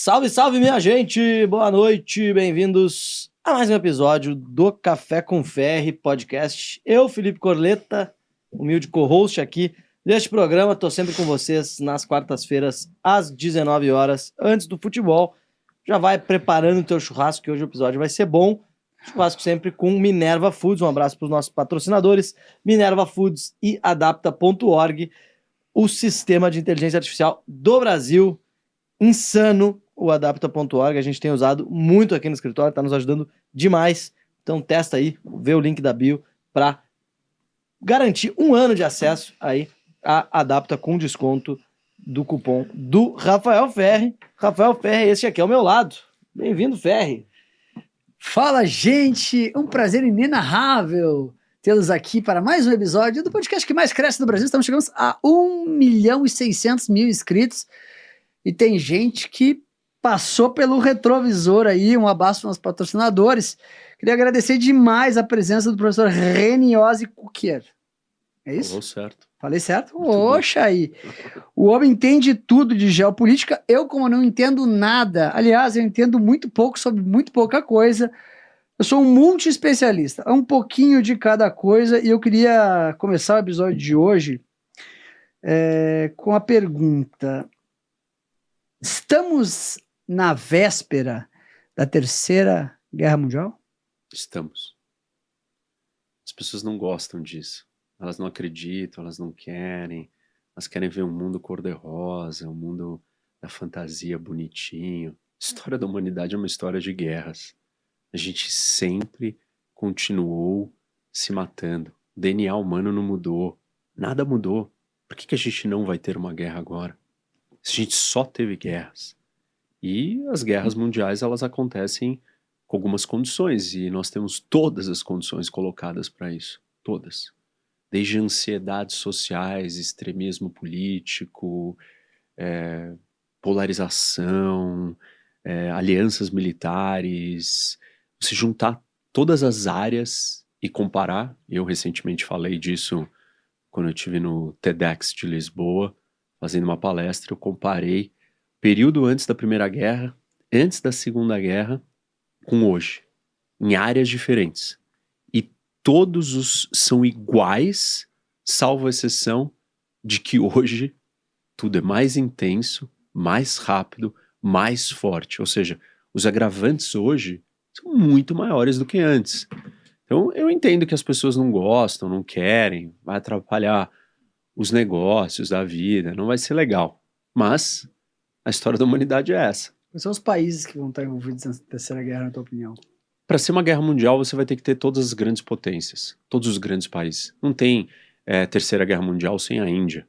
Salve, salve, minha gente! Boa noite, bem-vindos a mais um episódio do Café com Ferri podcast. Eu, Felipe Corleta, humilde co-host aqui deste programa, tô sempre com vocês nas quartas-feiras, às 19 horas, antes do futebol. Já vai preparando o teu churrasco, que hoje o episódio vai ser bom. Churrasco sempre com Minerva Foods. Um abraço para os nossos patrocinadores, Minerva Foods e Adapta.org, o sistema de inteligência artificial do Brasil. Insano o Adapta.org, a gente tem usado muito aqui no escritório, está nos ajudando demais. Então testa aí, vê o link da bio para garantir um ano de acesso aí a Adapta com desconto do cupom do Rafael Ferri. Rafael Ferri, esse aqui ao meu lado. Bem-vindo, Ferri. Fala, gente! Um prazer inenarrável tê-los aqui para mais um episódio do podcast que mais cresce no Brasil. Estamos chegando a 1.600.000 inscritos e tem gente que passou pelo retrovisor aí. Um abraço para os patrocinadores. Queria agradecer demais a presença do professor Reniose Cuquier. É isso? Falou certo. Falei certo? Oxa aí. O homem entende tudo de geopolítica. Eu, como não entendo nada, aliás, eu entendo muito pouco sobre muito pouca coisa. Eu sou um multi-especialista, um pouquinho de cada coisa, e eu queria começar o episódio de hoje com a pergunta: estamos na véspera da Terceira Guerra Mundial? Estamos. As pessoas não gostam disso. Elas não acreditam, elas não querem. Elas querem ver um mundo cor-de-rosa, um mundo da fantasia bonitinho. A história da humanidade é uma história de guerras. A gente sempre continuou se matando. O DNA humano não mudou. Nada mudou. Por que a gente não vai ter uma guerra agora? A gente só teve guerras. E as guerras mundiais, elas acontecem com algumas condições. E nós temos todas as condições colocadas para isso. Todas. Desde ansiedades sociais, extremismo político, polarização, alianças militares. Se juntar todas as áreas e comparar, eu recentemente falei disso quando eu estive no TEDx de Lisboa, fazendo uma palestra, eu comparei o período antes da Primeira Guerra, antes da Segunda Guerra, com hoje, em áreas diferentes. Todos são iguais, salvo a exceção de que hoje tudo é mais intenso, mais rápido, mais forte. Ou seja, os agravantes hoje são muito maiores do que antes. Então eu entendo que as pessoas não gostam, não querem, vai atrapalhar os negócios da vida, não vai ser legal. Mas a história da humanidade é essa. Quais são os países que vão estar envolvidos na Terceira Guerra, na tua opinião? Para ser uma guerra mundial, você vai ter que ter todas as grandes potências, todos os grandes países. Não tem Terceira Guerra Mundial sem a Índia,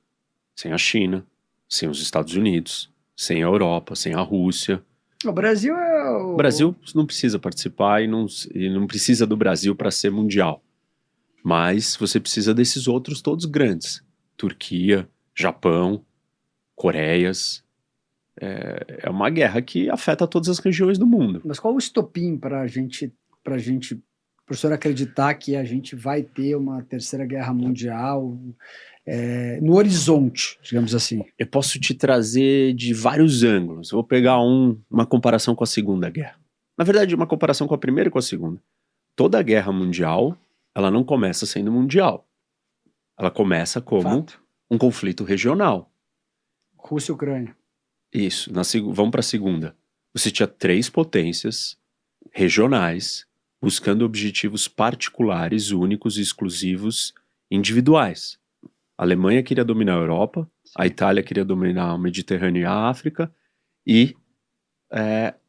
sem a China, sem os Estados Unidos, sem a Europa, sem a Rússia. O Brasil O Brasil não precisa participar e não precisa do Brasil para ser mundial. Mas você precisa desses outros todos grandes. Turquia, Japão, Coreias. É uma guerra que afeta todas as regiões do mundo. Mas qual o estopim para a gente, professor, acreditar que a gente vai ter uma Terceira Guerra Mundial no horizonte, digamos assim? Eu posso te trazer de vários ângulos. Eu vou pegar uma comparação com a Segunda Guerra. Na verdade, uma comparação com a Primeira e com a Segunda. Toda guerra mundial, ela não começa sendo mundial. Ela começa como um conflito regional. Rússia e Ucrânia. Isso, vamos para a Segunda. Você tinha 3 potências regionais buscando objetivos particulares, únicos, exclusivos, individuais. A Alemanha queria dominar a Europa, a Itália queria dominar o Mediterrâneo e a África, e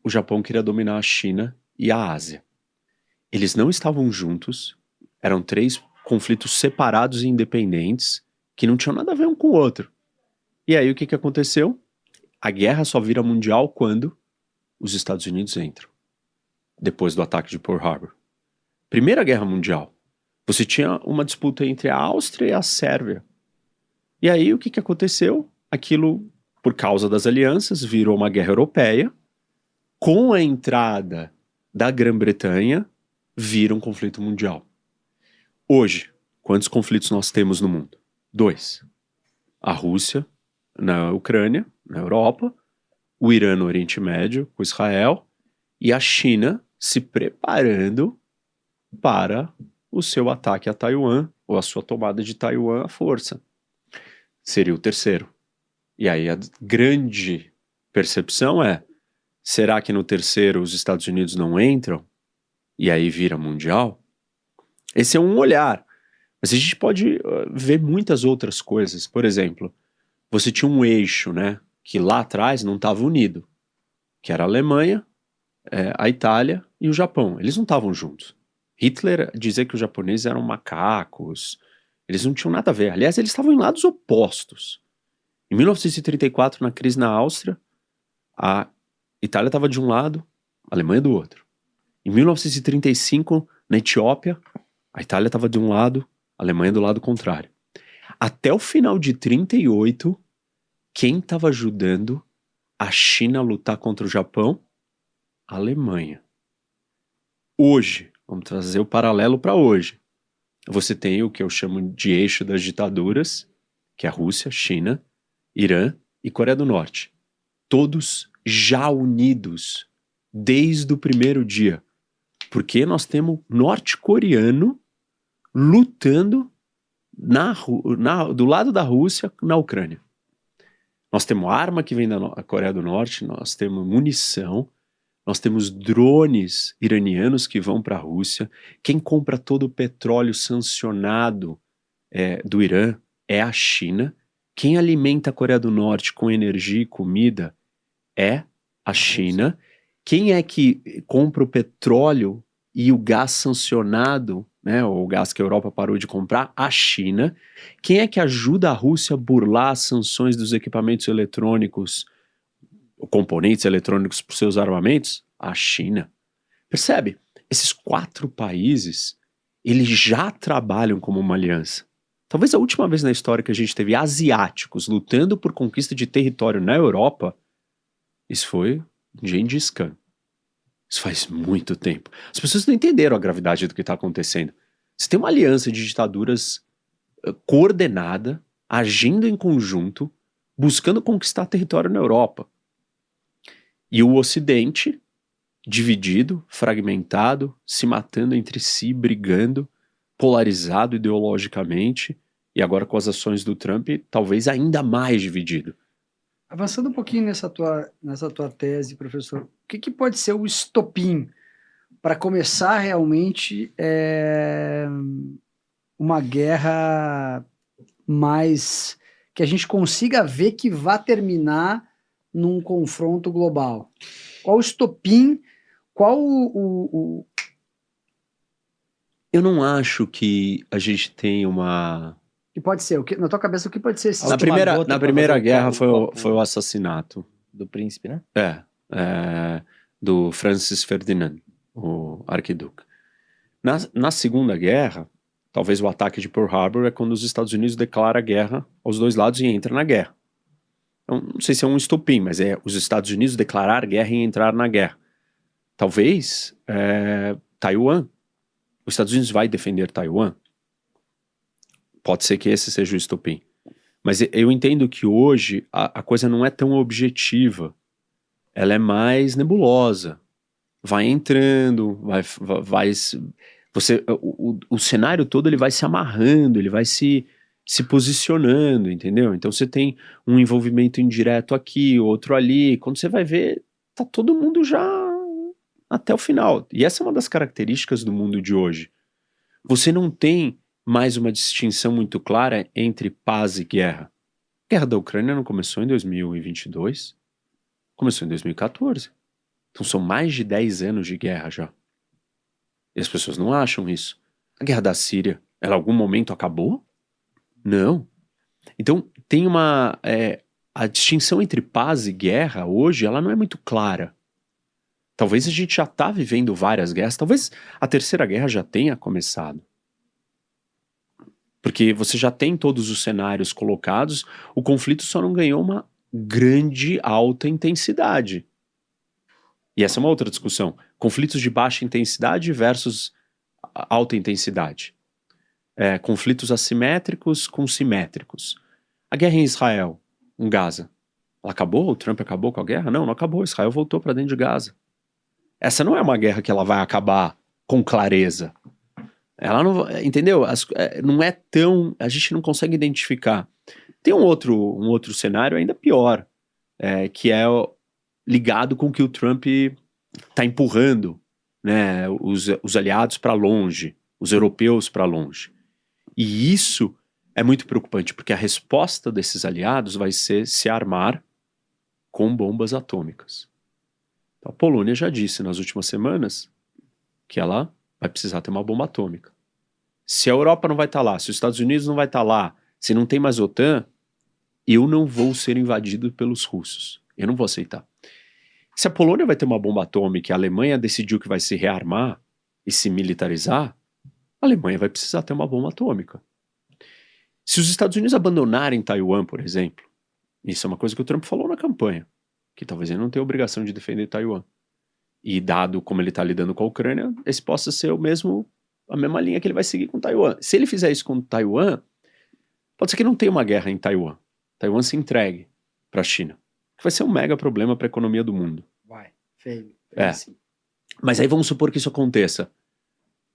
o Japão queria dominar a China e a Ásia. Eles não estavam juntos, eram 3 conflitos separados e independentes, que não tinham nada a ver um com o outro. E aí o que aconteceu? A guerra só vira mundial quando os Estados Unidos entram. Depois do ataque de Pearl Harbor. Primeira Guerra Mundial. Você tinha uma disputa entre a Áustria e a Sérvia. E aí o que aconteceu? Aquilo, por causa das alianças, virou uma guerra europeia. Com a entrada da Grã-Bretanha, vira um conflito mundial. Hoje, quantos conflitos nós temos no mundo? 2. A Rússia na Ucrânia, na Europa, o Irã no Oriente Médio, com Israel, e a China se preparando para o seu ataque a Taiwan, ou a sua tomada de Taiwan à força. Seria o terceiro. E aí a grande percepção é, será que no terceiro os Estados Unidos não entram? E aí vira mundial? Esse é um olhar. Mas a gente pode ver muitas outras coisas. Por exemplo, você tinha um eixo, né, que lá atrás não estava unido, que era a Alemanha, a Itália e o Japão. Eles não estavam juntos. Hitler dizia que os japoneses eram macacos, eles não tinham nada a ver. Aliás, eles estavam em lados opostos. Em 1934, na crise na Áustria, a Itália estava de um lado, a Alemanha do outro. Em 1935, na Etiópia, a Itália estava de um lado, a Alemanha do lado contrário. Até o final de 1938, quem estava ajudando a China a lutar contra o Japão? A Alemanha. Hoje, vamos trazer o paralelo para hoje. Você tem o que eu chamo de eixo das ditaduras, que é a Rússia, China, Irã e Coreia do Norte. Todos já unidos desde o primeiro dia. Porque nós temos norte-coreano lutando do lado da Rússia na Ucrânia. Nós temos arma que vem da Coreia do Norte, nós temos munição, nós temos drones iranianos que vão para a Rússia. Quem compra todo o petróleo sancionado do Irã é a China. Quem alimenta a Coreia do Norte com energia e comida é a China. Quem é que compra o petróleo e o gás sancionado, né, ou o gás que a Europa parou de comprar? A China. Quem é que ajuda a Rússia a burlar as sanções dos equipamentos eletrônicos, componentes eletrônicos para os seus armamentos? A China. Percebe? Esses 4 países, eles já trabalham como uma aliança. Talvez a última vez na história que a gente teve asiáticos lutando por conquista de território na Europa, isso foi Gengis Khan. Isso faz muito tempo. As pessoas não entenderam a gravidade do que está acontecendo. Você tem uma aliança de ditaduras coordenada, agindo em conjunto, buscando conquistar território na Europa. E o Ocidente, dividido, fragmentado, se matando entre si, brigando, polarizado ideologicamente, e agora com as ações do Trump, talvez ainda mais dividido. Avançando um pouquinho nessa tua tese, professor, o que pode ser o estopim para começar realmente uma guerra mais que a gente consiga ver que vá terminar num confronto global? Qual o estopim? Qual Eu não acho que a gente tem uma... que pode ser? Na tua cabeça, o que pode ser esse Na primeira guerra foi o assassinato. Do príncipe, né? Do Francis Ferdinand, o arquiduque. Na Segunda Guerra, talvez o ataque de Pearl Harbor é quando os Estados Unidos declaram guerra aos dois lados e entra na guerra. Então, não sei se é um estopim, mas é os Estados Unidos declarar guerra e entrar na guerra. Talvez Taiwan. Os Estados Unidos vai defender Taiwan? Pode ser que esse seja o estopim. Mas eu entendo que hoje a coisa não é tão objetiva. Ela é mais nebulosa. Vai entrando, o cenário todo ele vai se amarrando, ele vai se posicionando, entendeu? Então você tem um envolvimento indireto aqui, outro ali. Quando você vai ver, tá todo mundo já até o final. E essa é uma das características do mundo de hoje. Você não tem mais uma distinção muito clara entre paz e guerra. A guerra da Ucrânia não começou em 2022, começou em 2014. Então são mais de 10 anos de guerra já. E as pessoas não acham isso. A guerra da Síria, ela em algum momento acabou? Não. Então tem a distinção entre paz e guerra hoje, ela não é muito clara. Talvez a gente já está vivendo várias guerras, talvez a Terceira Guerra já tenha começado. Porque você já tem todos os cenários colocados, o conflito só não ganhou uma grande alta intensidade. E essa é uma outra discussão. Conflitos de baixa intensidade versus alta intensidade. Conflitos assimétricos com simétricos. A guerra em Israel, em Gaza, Ela acabou? O Trump acabou com a guerra? Não acabou. Israel voltou para dentro de Gaza. Essa não é uma guerra que ela vai acabar com clareza. Ela não, entendeu? Não é tão, a gente não consegue identificar. Tem um outro cenário ainda pior, que é ligado com o que o Trump está empurrando, né, os aliados para longe, os europeus para longe. E isso é muito preocupante, porque a resposta desses aliados vai ser se armar com bombas atômicas. Então, a Polônia já disse nas últimas semanas que ela vai precisar ter uma bomba atômica. Se a Europa não vai estar lá, se os Estados Unidos não vai estar lá, se não tem mais OTAN, eu não vou ser invadido pelos russos. Eu não vou aceitar. Se a Polônia vai ter uma bomba atômica e a Alemanha decidiu que vai se rearmar e se militarizar, a Alemanha vai precisar ter uma bomba atômica. Se os Estados Unidos abandonarem Taiwan, por exemplo, isso é uma coisa que o Trump falou na campanha, que talvez ele não tenha obrigação de defender Taiwan. E dado como ele está lidando com a Ucrânia, esse possa ser a mesma linha que ele vai seguir com Taiwan. Se ele fizer isso com Taiwan, pode ser que não tenha uma guerra em Taiwan. Taiwan se entregue para a China. Vai ser um mega problema para a economia do mundo. Vai, feio. Assim. Mas aí vamos supor que isso aconteça.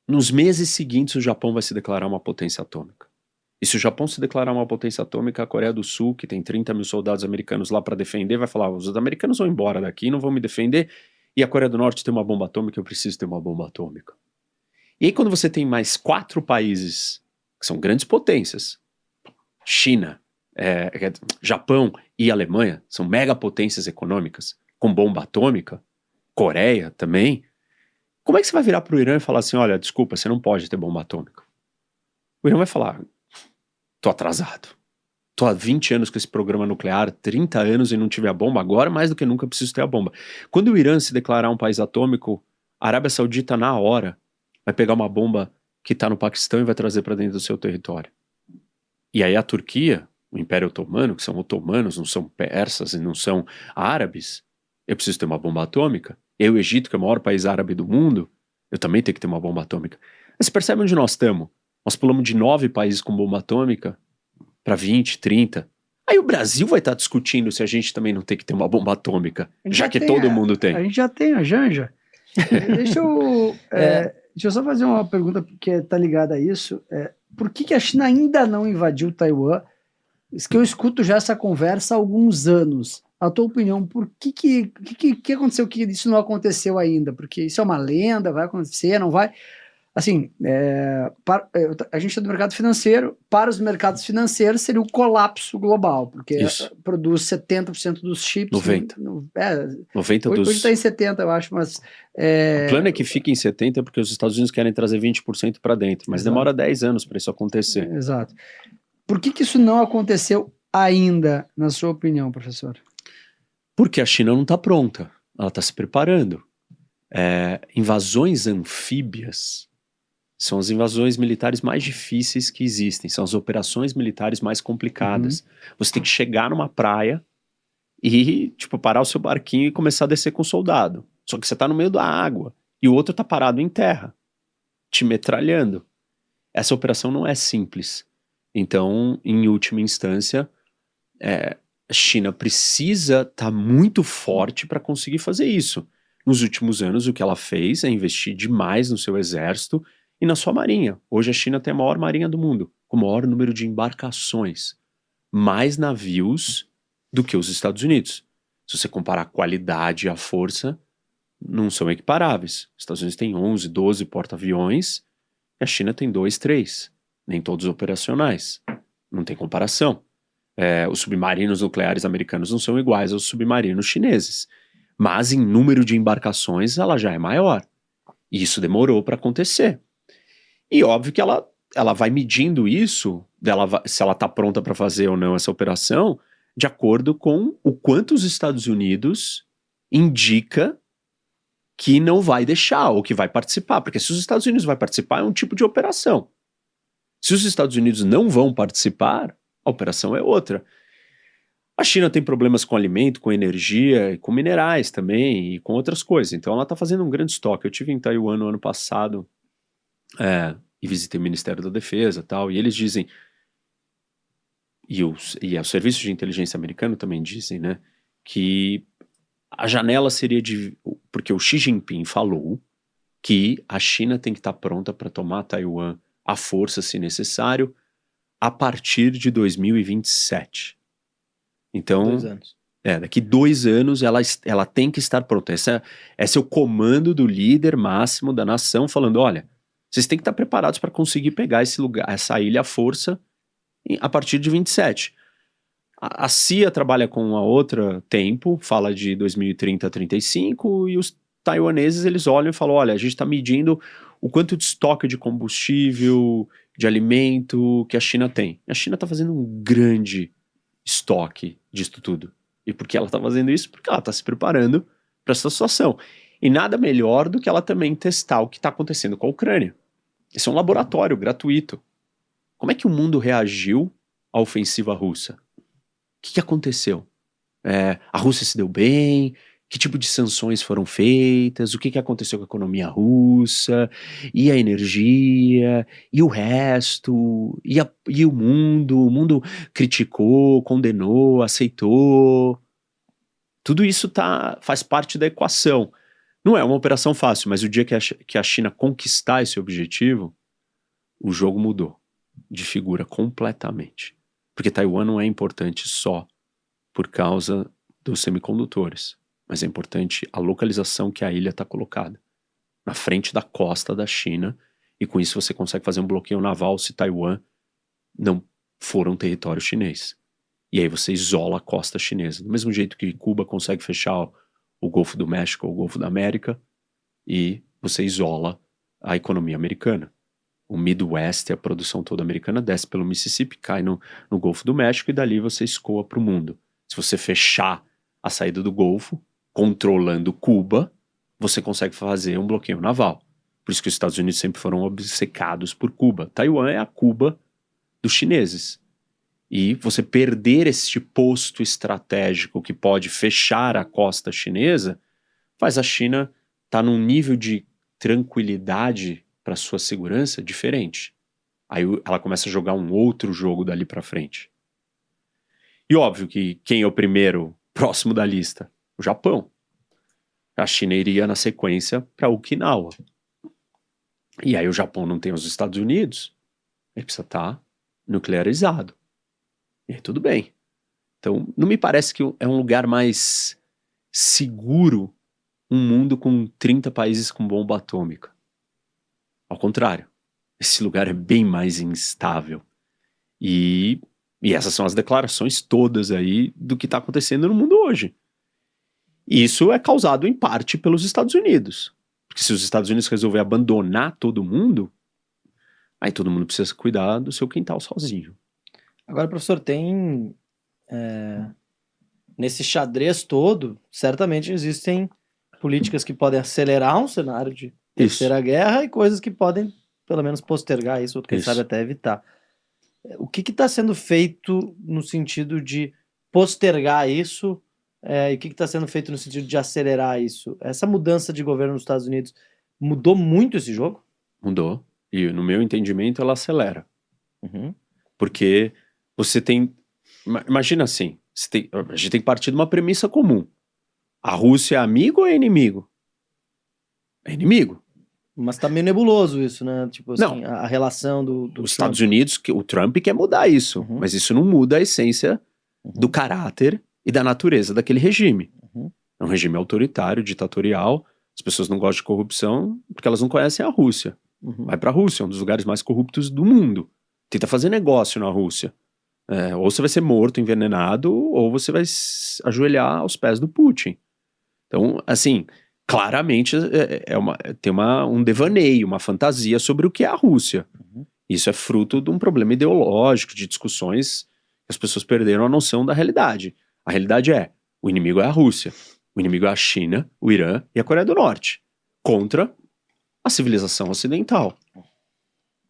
Nos meses seguintes, o Japão vai se declarar uma potência atômica. E se o Japão se declarar uma potência atômica, a Coreia do Sul, que tem 30 mil soldados americanos lá para defender, vai falar, os americanos vão embora daqui, não vão me defender, e a Coreia do Norte tem uma bomba atômica, eu preciso ter uma bomba atômica. E aí quando você tem mais 4 países, que são grandes potências, China, Japão e Alemanha, são megapotências econômicas, com bomba atômica, Coreia também, como é que você vai virar para o Irã e falar assim, olha, desculpa, você não pode ter bomba atômica? O Irã vai falar, tô atrasado. Tô há 20 anos com esse programa nuclear, 30 anos e não tive a bomba, agora mais do que nunca preciso ter a bomba. Quando o Irã se declarar um país atômico, a Arábia Saudita, na hora, vai pegar uma bomba que tá no Paquistão e vai trazer para dentro do seu território. E aí a Turquia, o Império Otomano, que são otomanos, não são persas e não são árabes, eu preciso ter uma bomba atômica. E aí o Egito, que é o maior país árabe do mundo, eu também tenho que ter uma bomba atômica. Mas você percebe onde nós estamos? Nós pulamos de 9 países com bomba atômica para 20, 30. Aí o Brasil vai estar discutindo se a gente também não tem que ter uma bomba atômica, já que todo mundo tem. A gente já tem a Janja. Deixa eu só fazer uma pergunta que está ligada a isso. Por que a China ainda não invadiu Taiwan? Isso que eu escuto já essa conversa há alguns anos. A tua opinião, por que aconteceu que isso não aconteceu ainda? Porque isso é uma lenda, vai acontecer, não vai? Assim, a gente é do mercado financeiro, para os mercados financeiros seria o colapso global, porque produz 70% dos chips. 90%. 90% hoje está em 70%, eu acho, mas... O plano é que fique em 70% porque os Estados Unidos querem trazer 20% para dentro, mas demora 10 anos para isso acontecer. Exato. Por que isso não aconteceu ainda, na sua opinião, professor? Porque a China não está pronta, ela está se preparando. Invasões anfíbias são as invasões militares mais difíceis que existem, são as operações militares mais complicadas. Você tem que chegar numa praia e, parar o seu barquinho e começar a descer com o soldado. Só que você tá no meio da água e o outro tá parado em terra, te metralhando. Essa operação não é simples. Então, em última instância, a China precisa estar muito forte para conseguir fazer isso. Nos últimos anos, o que ela fez é investir demais no seu exército e na sua marinha. Hoje a China tem a maior marinha do mundo, com o maior número de embarcações, mais navios do que os Estados Unidos. Se você comparar a qualidade e a força, não são equiparáveis. Os Estados Unidos têm 11, 12 porta-aviões, e a China tem 2, 3. Nem todos operacionais. Não tem comparação. Os submarinos nucleares americanos não são iguais aos submarinos chineses. Mas em número de embarcações, ela já é maior. E isso demorou para acontecer. E óbvio que ela vai medindo isso, se ela está pronta para fazer ou não essa operação, de acordo com o quanto os Estados Unidos indica que não vai deixar ou que vai participar. Porque se os Estados Unidos vai participar, é um tipo de operação. Se os Estados Unidos não vão participar, a operação é outra. A China tem problemas com alimento, com energia, com minerais também e com outras coisas. Então ela está fazendo um grande estoque. Eu estive em Taiwan no ano passado e visitei o Ministério da Defesa e tal, e eles dizem, e o Serviço de Inteligência americano também dizem, né, que a janela seria de... Porque o Xi Jinping falou que a China tem que estar pronta para tomar Taiwan à força, se necessário, a partir de 2027. Então, 2 anos. daqui 2 anos ela tem que estar pronta. Esse é o comando do líder máximo da nação, falando, olha, vocês têm que estar preparados para conseguir pegar esse lugar, essa ilha à força a partir de 27. A CIA trabalha com a outra tempo, fala de 2030 a 35, e os taiwaneses, eles olham e falam, olha, a gente está medindo o quanto de estoque de combustível, de alimento que a China tem. A China está fazendo um grande estoque disso tudo. E por que ela está fazendo isso? Porque ela está se preparando para essa situação. E nada melhor do que ela também testar o que está acontecendo com a Ucrânia. Esse é um laboratório gratuito. Como é que o mundo reagiu à ofensiva russa? O que aconteceu? A Rússia se deu bem? Que tipo de sanções foram feitas? O que aconteceu com a economia russa? E a energia? E o resto? E o mundo? O mundo criticou, condenou, aceitou? Tudo isso faz parte da equação. Não é uma operação fácil, mas o dia que a China conquistar esse objetivo, o jogo mudou de figura completamente. Porque Taiwan não é importante só por causa dos semicondutores, mas é importante a localização que a ilha está colocada, na frente da costa da China, e com isso você consegue fazer um bloqueio naval se Taiwan não for um território chinês. E aí você isola a costa chinesa, do mesmo jeito que Cuba consegue fechar o Golfo do México ou o Golfo da América, e você isola a economia americana. O Midwest, a produção toda americana, desce pelo Mississippi, cai no Golfo do México, e dali você escoa para o mundo. Se você fechar a saída do Golfo, controlando Cuba, você consegue fazer um bloqueio naval. Por isso que os Estados Unidos sempre foram obcecados por Cuba. Taiwan é a Cuba dos chineses. E você perder este posto estratégico que pode fechar a costa chinesa, faz a China estar num nível de tranquilidade para sua segurança diferente. Aí ela começa a jogar um outro jogo dali para frente. E óbvio que quem é o primeiro próximo da lista? O Japão. A China iria na sequência para Okinawa. E aí o Japão não tem os Estados Unidos, ele precisa estar nuclearizado. E aí tudo bem. Então não me parece que é um lugar mais seguro um mundo com 30 países com bomba atômica. Ao contrário, esse lugar é bem mais instável. E essas são as declarações todas aí do que está acontecendo no mundo hoje. E isso é causado em parte pelos Estados Unidos. Porque se os Estados Unidos resolver abandonar todo mundo, aí todo mundo precisa cuidar do seu quintal sozinho. Agora, professor, tem... nesse xadrez todo, certamente existem políticas que podem acelerar um cenário de terceira guerra e coisas que podem, pelo menos, postergar isso, ou quem sabe até evitar. O que está sendo feito no sentido de postergar isso e o que está sendo feito no sentido de acelerar isso? Essa mudança de governo nos Estados Unidos mudou muito esse jogo? Mudou. E, no meu entendimento, ela acelera. Uhum. Porque você tem... Imagina assim, a gente tem que partir de uma premissa comum. A Rússia é amigo ou é inimigo? É inimigo. Mas tá meio nebuloso isso, né? Tipo assim, Não. a relação do Os Trump. Estados Unidos, o Trump quer mudar isso, mas isso não muda a essência do caráter e da natureza daquele regime. É um regime autoritário, ditatorial. As pessoas não gostam de corrupção porque elas não conhecem a Rússia. Vai pra Rússia, um dos lugares mais corruptos do mundo. Tenta fazer negócio na Rússia. Ou você vai ser morto, envenenado, ou você vai ajoelhar aos pés do Putin. Então, assim, claramente tem um devaneio, uma fantasia sobre o que é a Rússia. Isso é fruto de um problema ideológico, de discussões que as pessoas perderam a noção da realidade. A realidade o inimigo é a Rússia, o inimigo é a China, o Irã e a Coreia do Norte, contra a civilização ocidental,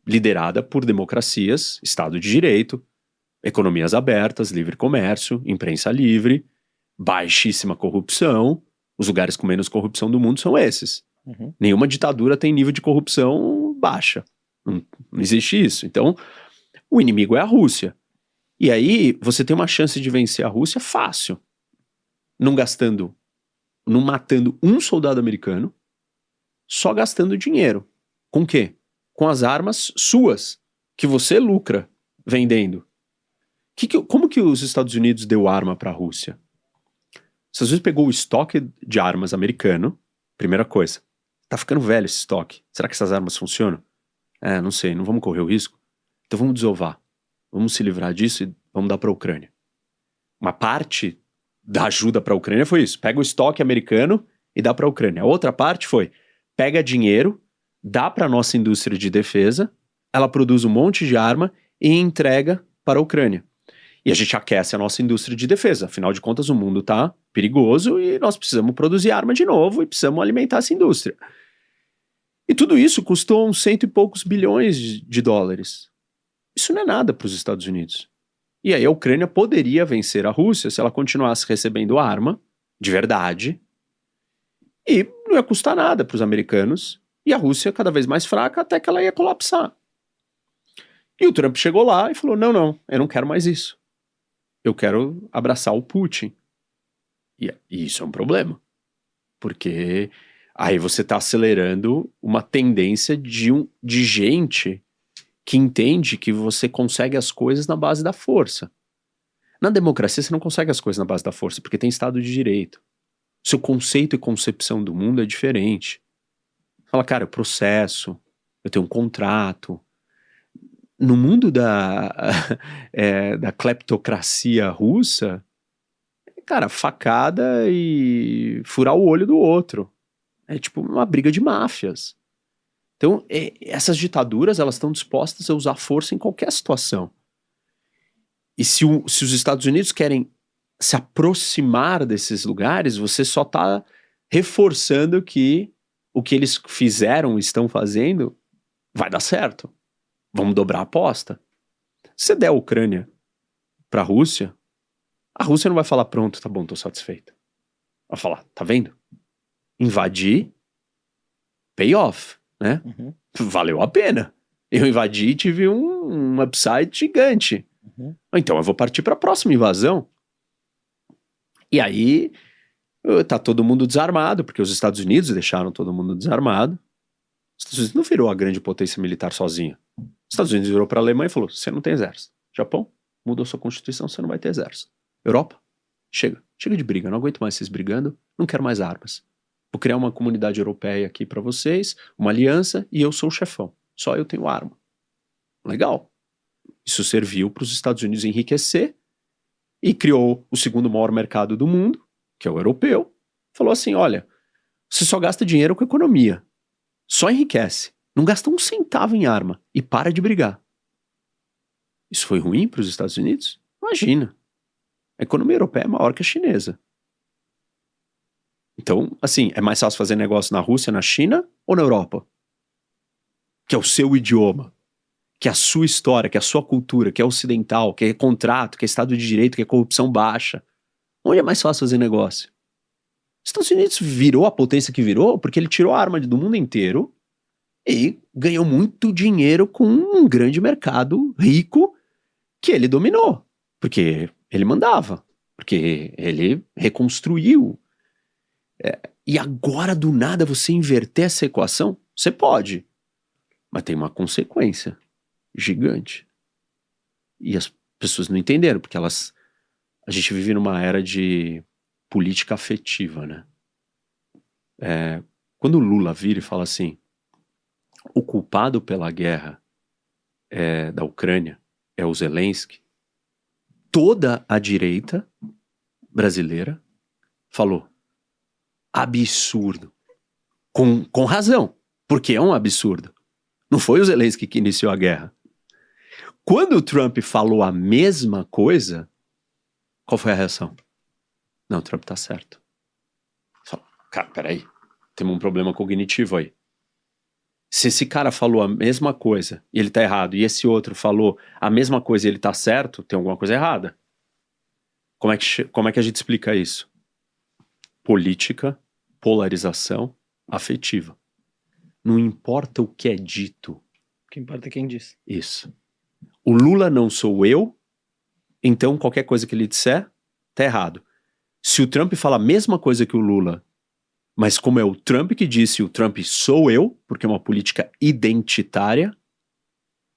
liderada por democracias, Estado de Direito, economias abertas, livre comércio, imprensa livre, baixíssima corrupção. Os lugares com menos corrupção do mundo são esses. Nenhuma ditadura tem nível de corrupção baixa. Não existe isso. Então, o inimigo é a Rússia. E aí, você tem uma chance de vencer a Rússia fácil. não matando um soldado americano, só gastando dinheiro. Com o quê? Com as armas suas, que você lucra vendendo. Como que os Estados Unidos deu arma para a Rússia? Os Estados Unidos pegou o estoque de armas americano, primeira coisa. Tá ficando velho esse estoque. Será que essas armas funcionam? Não sei, não vamos correr o risco. Então vamos desovar. Vamos se livrar disso e vamos dar para a Ucrânia. Uma parte da ajuda para a Ucrânia foi isso. Pega o estoque americano e dá para a Ucrânia. A outra parte foi, pega dinheiro, dá para a nossa indústria de defesa, ela produz um monte de arma e entrega para a Ucrânia. E a gente aquece a nossa indústria de defesa. Afinal de contas, o mundo está perigoso e nós precisamos produzir arma de novo e precisamos alimentar essa indústria. E tudo isso custou uns 100 e poucos bilhões de dólares. Isso não é nada para os Estados Unidos. E aí a Ucrânia poderia vencer a Rússia se ela continuasse recebendo arma, de verdade, e não ia custar nada para os americanos, e a Rússia cada vez mais fraca até que ela ia colapsar. E o Trump chegou lá e falou, não, eu não quero mais isso. Eu quero abraçar o Putin. E isso é um problema. Porque aí você está acelerando uma tendência de gente que entende que você consegue as coisas na base da força. Na democracia você não consegue as coisas na base da força, porque tem Estado de Direito. Seu conceito e concepção do mundo é diferente. Fala, cara, eu processo, eu tenho um contrato. No mundo da cleptocracia russa, cara, facada e furar o olho do outro. É tipo uma briga de máfias. Então, essas ditaduras, elas estão dispostas a usar força em qualquer situação. E se os Estados Unidos querem se aproximar desses lugares, você só está reforçando que o que eles fizeram, estão fazendo, vai dar certo. Vamos dobrar a aposta. Se você der a Ucrânia para a Rússia não vai falar, pronto, tá bom, tô satisfeito. Vai falar, tá vendo? Invadir, payoff, né? Uhum. Valeu a pena. Eu invadi e tive um upside gigante. Uhum. Então eu vou partir para a próxima invasão. E aí tá todo mundo desarmado, porque os Estados Unidos deixaram todo mundo desarmado. Os Estados Unidos não virou a grande potência militar sozinha. Os Estados Unidos virou para a Alemanha e falou, você não tem exército. Japão, mudou sua constituição, você não vai ter exército. Europa, chega de briga, não aguento mais vocês brigando, não quero mais armas. Vou criar uma comunidade europeia aqui para vocês, uma aliança, e eu sou o chefão. Só eu tenho arma. Legal. Isso serviu para os Estados Unidos enriquecer e criou o segundo maior mercado do mundo, que é o europeu. Falou assim, olha, você só gasta dinheiro com economia. Só enriquece. Não gasta um centavo em arma e para de brigar. Isso foi ruim para os Estados Unidos? Imagina. A economia europeia é maior que a chinesa. Então, assim, é mais fácil fazer negócio na Rússia, na China ou na Europa? Que é o seu idioma, que é a sua história, que é a sua cultura, que é ocidental, que é contrato, que é Estado de Direito, que é corrupção baixa. Onde é mais fácil fazer negócio? Os Estados Unidos virou a potência que virou porque ele tirou a arma do mundo inteiro e ganhou muito dinheiro com um grande mercado rico que ele dominou. Porque ele mandava, porque ele reconstruiu. E agora, do nada, você inverter essa equação? Você pode, mas tem uma consequência gigante. E as pessoas não entenderam, porque a gente vive numa era de política afetiva, né? Quando o Lula vira e fala assim, o culpado pela guerra da Ucrânia é o Zelensky, toda a direita brasileira falou, absurdo. Com razão, porque é um absurdo. Não foi o Zelensky que iniciou a guerra. Quando o Trump falou a mesma coisa, qual foi a reação? Não, o Trump tá certo. Fala, cara, peraí, temos um problema cognitivo aí. Se esse cara falou a mesma coisa e ele tá errado, e esse outro falou a mesma coisa e ele tá certo, tem alguma coisa errada. Como é que a gente explica isso? Política, polarização, afetiva. Não importa o que é dito. O que importa é quem diz. Isso. O Lula não sou eu, então qualquer coisa que ele disser, tá errado. Se o Trump fala a mesma coisa que o Lula, mas como é o Trump que disse, o Trump sou eu, porque é uma política identitária,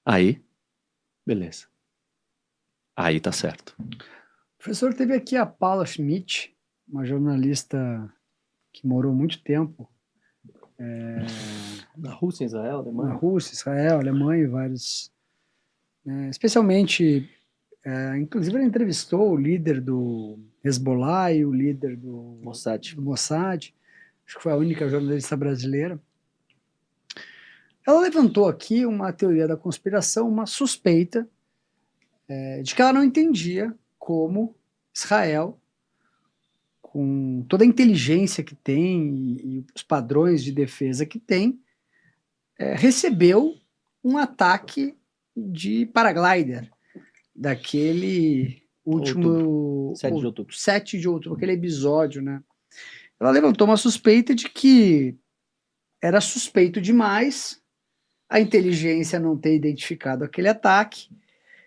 aí, beleza. Aí tá certo. O professor teve aqui a Paula Schmidt, uma jornalista que morou muito tempo Na Rússia, Israel, na Alemanha. Rússia, Israel, Alemanha e vários... especialmente, inclusive ela entrevistou o líder do Hezbollah e o líder do Mossad. Mossad, acho que foi a única jornalista brasileira. Ela levantou aqui uma teoria da conspiração, uma suspeita de que ela não entendia como Israel, com toda a inteligência que tem e os padrões de defesa que tem, recebeu um ataque de paraglider, daquele último... 7 de outubro. 7 de outubro, aquele episódio, né? Ela levantou uma suspeita de que era suspeito demais a inteligência não ter identificado aquele ataque,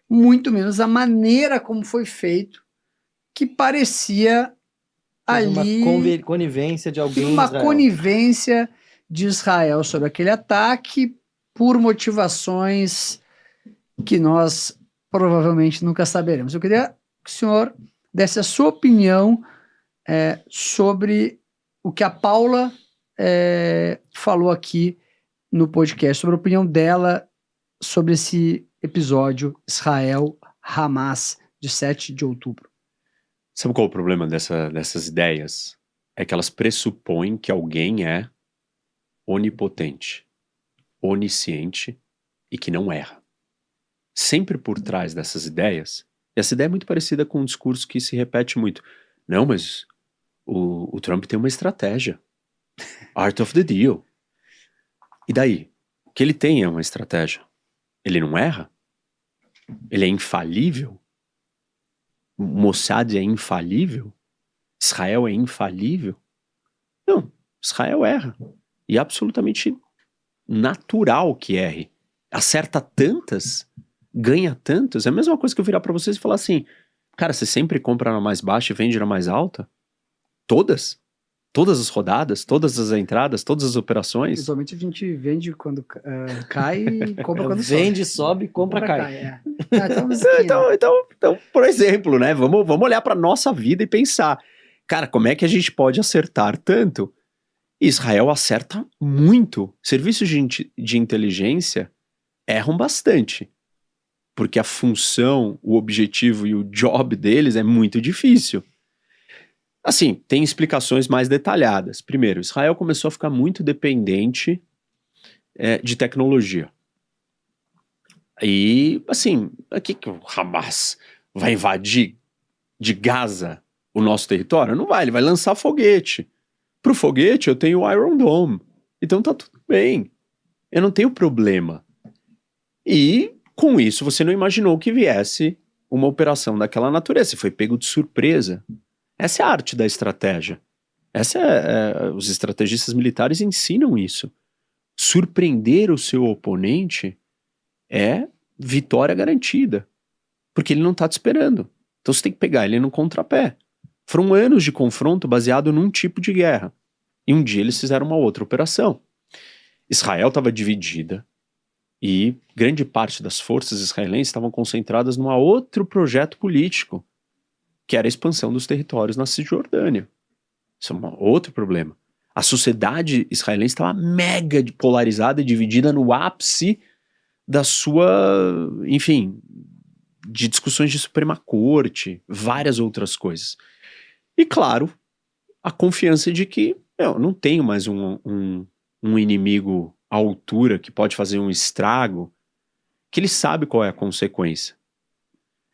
muito menos a maneira como foi feito, que parecia ali Uma conivência de alguém em uma Israel. conivência de Israel sobre aquele ataque por motivações que nós provavelmente nunca saberemos. Eu queria que o senhor desse a sua opinião sobre o que a Paula falou aqui no podcast, sobre a opinião dela sobre esse episódio Israel-Hamas de 7 de outubro. Sabe qual é o problema dessas ideias? É que elas pressupõem que alguém é onipotente, onisciente e que não erra. Sempre por trás dessas ideias, e essa ideia é muito parecida com um discurso que se repete muito. Não, mas o Trump tem uma estratégia. Art of the deal. E daí? O que ele tem é uma estratégia. Ele não erra? Ele é infalível? O Mossad é infalível? Israel é infalível? Não, Israel erra. E é absolutamente natural que erre. Acerta tantas, ganha tantas. É a mesma coisa que eu virar pra vocês e falar assim, cara, você sempre compra na mais baixa e vende na mais alta? Todas? Todas as rodadas, todas as entradas, todas as operações? Usualmente a gente vende quando cai e compra quando sobe. Vende, sobe, compra, cai. Então, por exemplo, né? Vamos olhar para nossa vida e pensar, cara, como é que a gente pode acertar tanto? Israel acerta muito. Serviços de inteligência erram bastante, porque a função, o objetivo e o job deles é muito difícil. Assim, tem explicações mais detalhadas. Primeiro, Israel começou a ficar muito dependente de tecnologia. E, assim, aqui que o Hamas vai invadir de Gaza o nosso território? Não vai, ele vai lançar foguete. Pro foguete eu tenho o Iron Dome. Então tá tudo bem. Eu não tenho problema. E, com isso, você não imaginou que viesse uma operação daquela natureza. Você foi pego de surpresa. Essa é a arte da estratégia. Os estrategistas militares ensinam isso. Surpreender o seu oponente é vitória garantida. Porque ele não tá te esperando. Então você tem que pegar ele no contrapé. Foram anos de confronto baseado num tipo de guerra. E um dia eles fizeram uma outra operação. Israel estava dividida e grande parte das forças israelenses estavam concentradas num outro projeto político, que era a expansão dos territórios na Cisjordânia. Isso é um outro problema. A sociedade israelense estava mega polarizada e dividida no ápice da sua, enfim, de discussões de Suprema Corte, várias outras coisas. E claro, a confiança de que eu não tenho mais um inimigo à altura que pode fazer um estrago, que ele sabe qual é a consequência.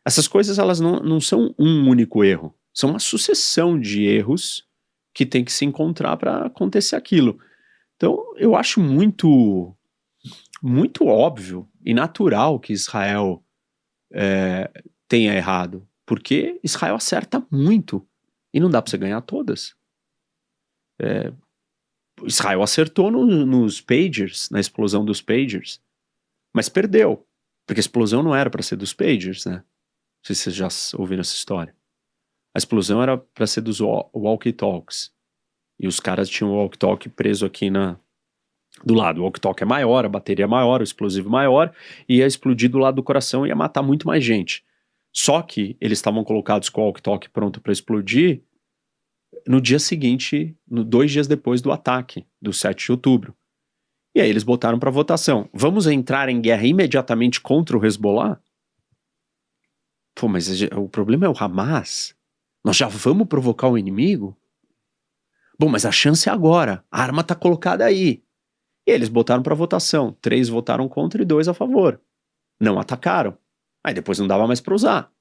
Essas coisas, elas não são um único erro. São uma sucessão de erros que tem que se encontrar para acontecer aquilo. Então, eu acho muito óbvio e natural que Israel tenha errado. Porque Israel acerta muito. E não dá para você ganhar todas. Israel acertou nos pagers, na explosão dos pagers. Mas perdeu. Porque a explosão não era para ser dos pagers, né? Não sei se vocês já ouviram essa história. A explosão era para ser dos walkie-talkies. E os caras tinham o walkie-talkie preso aqui do lado. O walkie-talkie é maior, a bateria é maior, o explosivo maior, e ia explodir do lado do coração e ia matar muito mais gente. Só que eles estavam colocados com o walkie-talkie pronto para explodir no dia seguinte, 2 dias depois do ataque, do 7 de outubro. E aí eles botaram para votação. Vamos entrar em guerra imediatamente contra o Hezbollah? Pô, mas o problema é o Hamas? Nós já vamos provocar o inimigo? Bom, mas a chance é agora. A arma tá colocada aí. E eles botaram para votação. 3 votaram contra e 2 a favor. Não atacaram. Aí depois não dava mais para usar.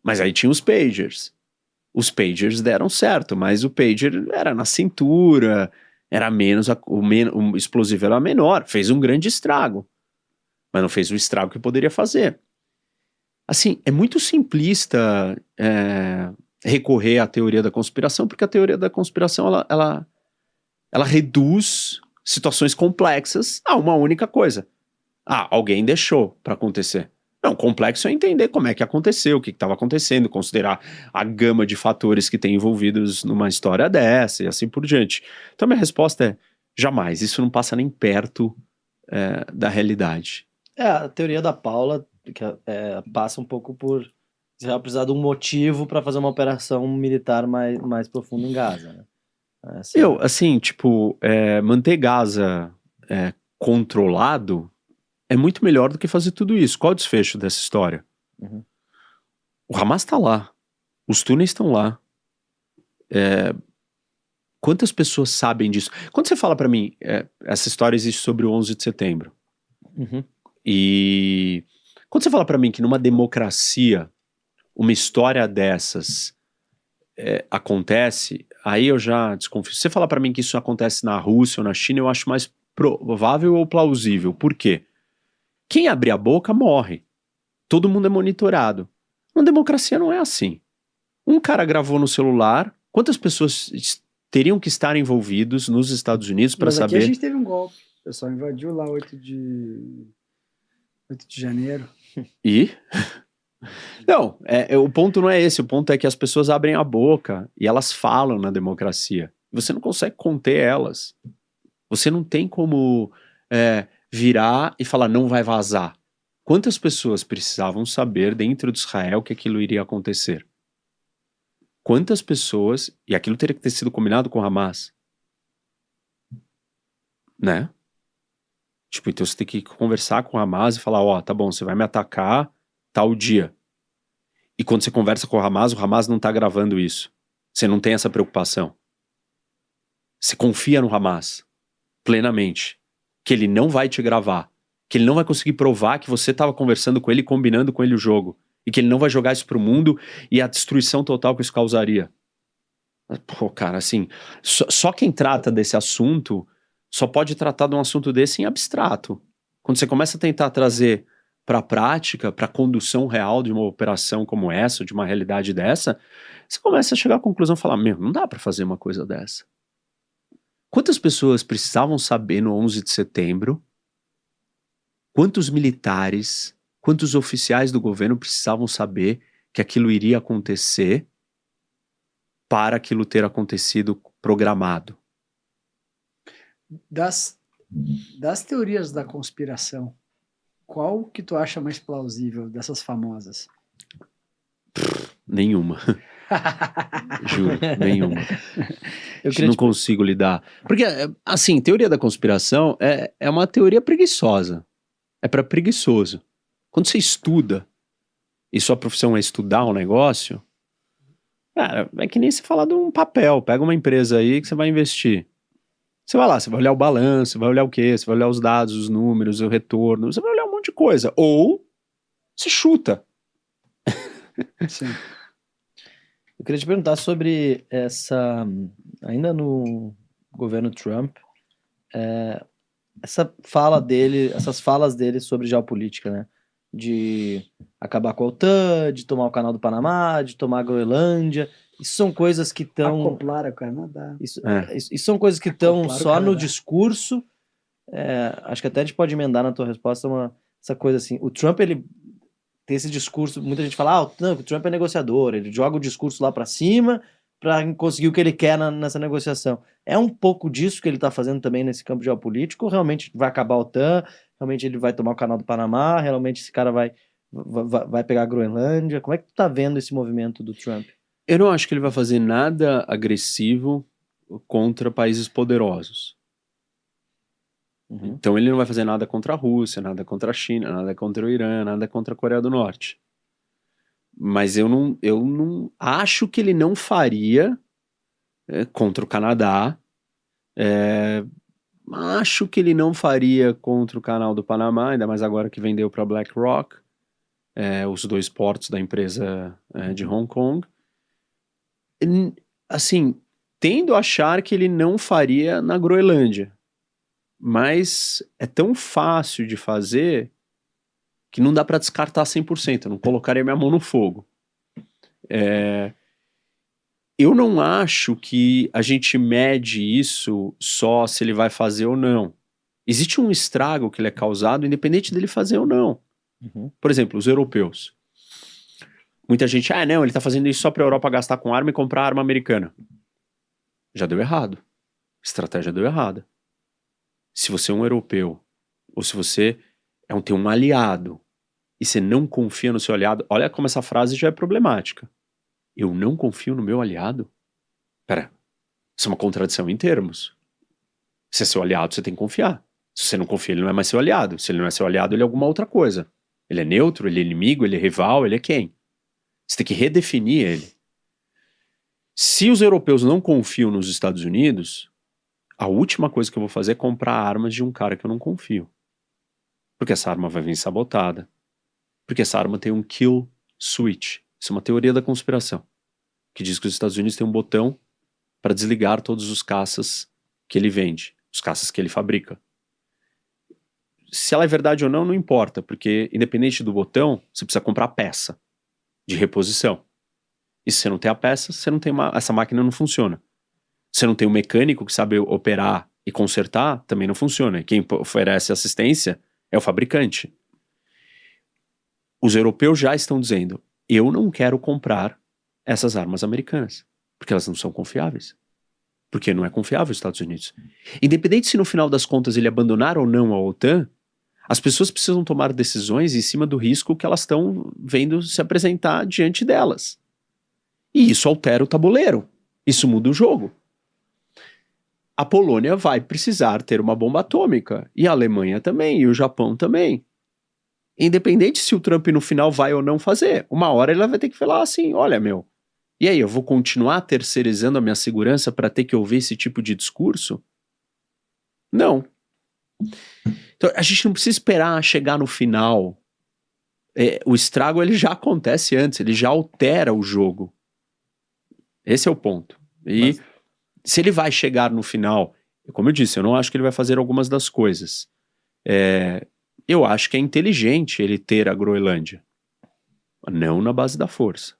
Mas aí tinha os pagers. Os pagers deram certo, mas o pager era na cintura, era menos, o explosivo era menor, fez um grande estrago. Mas não fez o estrago que poderia fazer. Assim, é muito simplista recorrer à teoria da conspiração, porque a teoria da conspiração, ela reduz situações complexas a uma única coisa. Alguém deixou para acontecer. Não, complexo é entender como é que aconteceu, o que estava acontecendo, considerar a gama de fatores que tem envolvidos numa história dessa e assim por diante. Então minha resposta é, jamais, isso não passa nem perto da realidade. A teoria da Paula que passa um pouco por você vai precisar de um motivo para fazer uma operação militar mais profunda em Gaza, né? Manter Gaza controlado é muito melhor do que fazer tudo isso. Qual é o desfecho dessa história? Uhum. O Hamas está lá. Os túneis estão lá. Quantas pessoas sabem disso? Quando você fala para mim, essa história existe sobre o 11 de setembro. Uhum. E quando você fala para mim que numa democracia uma história dessas acontece, aí eu já desconfio. Se você falar para mim que isso acontece na Rússia ou na China, eu acho mais provável ou plausível. Por quê? Quem abrir a boca morre. Todo mundo é monitorado. Uma democracia não é assim. Um cara gravou no celular. Quantas pessoas teriam que estar envolvidos nos Estados Unidos para saber? Mas aqui a gente teve um golpe. O pessoal invadiu lá 8 de janeiro. E? Não, o ponto não é esse. O ponto é que as pessoas abrem a boca e elas falam na democracia. Você não consegue conter elas. Você não tem como virar e falar, não vai vazar. Quantas pessoas precisavam saber dentro de Israel que aquilo iria acontecer? Quantas pessoas, e aquilo teria que ter sido combinado com o Hamas, né? Então você tem que conversar com o Hamas e falar, tá bom, você vai me atacar tal dia. E quando você conversa com o Hamas não tá gravando isso. Você não tem essa preocupação. Você confia no Hamas plenamente, que ele não vai te gravar, que ele não vai conseguir provar que você estava conversando com ele, combinando com ele o jogo, e que ele não vai jogar isso pro mundo e a destruição total que isso causaria. Pô, cara, assim, só quem trata desse assunto só pode tratar de um assunto desse em abstrato. Quando você começa a tentar trazer para a prática, para a condução real de uma operação como essa, de uma realidade dessa, você começa a chegar à conclusão e falar, não dá para fazer uma coisa dessa. Quantas pessoas precisavam saber no 11 de setembro? Quantos militares, quantos oficiais do governo precisavam saber que aquilo iria acontecer para aquilo ter acontecido programado? Das teorias da conspiração, qual que tu acha mais plausível dessas famosas? Nenhuma. Juro, nenhuma. Não consigo lidar. Porque, assim, teoria da conspiração é uma teoria preguiçosa. É para preguiçoso. Quando você estuda, e sua profissão é estudar um negócio, cara, é que nem você falar de um papel. Pega uma empresa aí que você vai investir. Você vai lá, você vai olhar o balanço, vai olhar o quê? Você vai olhar os dados, os números, o retorno, você vai olhar um monte de coisa. Ou você chuta. Sim. Eu queria te perguntar sobre ainda no governo Trump, essas falas dele sobre geopolítica, né? De acabar com a OTAN, de tomar o canal do Panamá, de tomar a Groenlândia. Isso são coisas que estão... Acoplar o Canadá. Isso são coisas que estão só no discurso. Acho que até a gente pode emendar na tua resposta essa coisa assim. O Trump, ele ter esse discurso, muita gente fala, não, o Trump é negociador, ele joga o discurso lá pra cima pra conseguir o que ele quer nessa negociação. É um pouco disso que ele tá fazendo também nesse campo geopolítico, ou realmente vai acabar a OTAN, realmente ele vai tomar o canal do Panamá, realmente esse cara vai pegar a Groenlândia? Como é que tu tá vendo esse movimento do Trump? Eu não acho que ele vai fazer nada agressivo contra países poderosos. Uhum. Então ele não vai fazer nada contra a Rússia, nada contra a China, nada contra o Irã, nada contra a Coreia do Norte. Mas eu não acho que ele não faria contra o Canadá. Acho que ele não faria contra o canal do Panamá, ainda mais agora que vendeu para BlackRock, os 2 portos da empresa de Hong Kong. Assim, tendo a achar que ele não faria na Groenlândia. Mas é tão fácil de fazer que não dá para descartar 100%. Eu não colocaria minha mão no fogo. Eu não acho que a gente mede isso só se ele vai fazer ou não. Existe um estrago que ele é causado independente dele fazer ou não. Uhum. Por exemplo, os europeus. Muita gente, não, ele tá fazendo isso só pra Europa gastar com arma e comprar arma americana. Já deu errado. A estratégia deu errada. Se você é um europeu, ou se você tem um aliado, e você não confia no seu aliado, olha como essa frase já é problemática. Eu não confio no meu aliado? Pera, isso é uma contradição em termos. Se é seu aliado, você tem que confiar. Se você não confia, ele não é mais seu aliado. Se ele não é seu aliado, ele é alguma outra coisa. Ele é neutro, ele é inimigo, ele é rival, ele é quem? Você tem que redefinir ele. Se os europeus não confiam nos Estados Unidos, a última coisa que eu vou fazer é comprar armas de um cara que eu não confio. Porque essa arma vai vir sabotada. Porque essa arma tem um kill switch. Isso é uma teoria da conspiração. Que diz que os Estados Unidos têm um botão para desligar todos os caças que ele vende. Os caças que ele fabrica. Se ela é verdade ou não, não importa. Porque independente do botão, você precisa comprar peça de reposição. E se você não tem a peça, você não tem essa máquina não funciona. Se você não tem um mecânico que sabe operar e consertar, também não funciona. E quem oferece assistência é o fabricante. Os europeus já estão dizendo, eu não quero comprar essas armas americanas, porque elas não são confiáveis. Porque não é confiável os Estados Unidos. Independente se no final das contas ele abandonar ou não a OTAN, as pessoas precisam tomar decisões em cima do risco que elas estão vendo se apresentar diante delas. E isso altera o tabuleiro. Isso muda o jogo. A Polônia vai precisar ter uma bomba atômica. E a Alemanha também. E o Japão também. Independente se o Trump no final vai ou não fazer. Uma hora ele vai ter que falar assim, olha meu, e aí eu vou continuar terceirizando a minha segurança para ter que ouvir esse tipo de discurso? Não. Então a gente não precisa esperar chegar no final. O estrago ele já acontece antes. Ele já altera o jogo. Esse é o ponto. E se ele vai chegar no final, como eu disse, eu não acho que ele vai fazer algumas das coisas. Eu acho que é inteligente ele ter a Groenlândia. Não na base da força.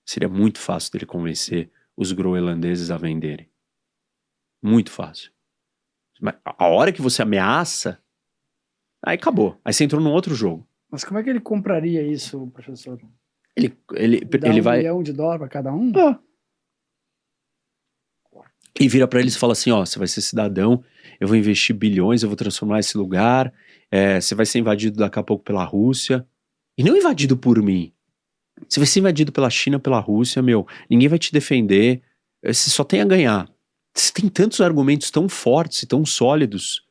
Seria muito fácil dele convencer os groenlandeses a venderem. Muito fácil. Mas a hora que você ameaça, aí acabou. Aí você entrou num outro jogo. Mas como é que ele compraria isso, professor? Ele Dá vai... $1 milhão para cada um? E vira pra eles e fala assim, você vai ser cidadão, eu vou investir bilhões, eu vou transformar esse lugar, você vai ser invadido daqui a pouco pela Rússia, e não invadido por mim. Você vai ser invadido pela China, pela Rússia, ninguém vai te defender, você só tem a ganhar. Você tem tantos argumentos tão fortes e tão sólidos,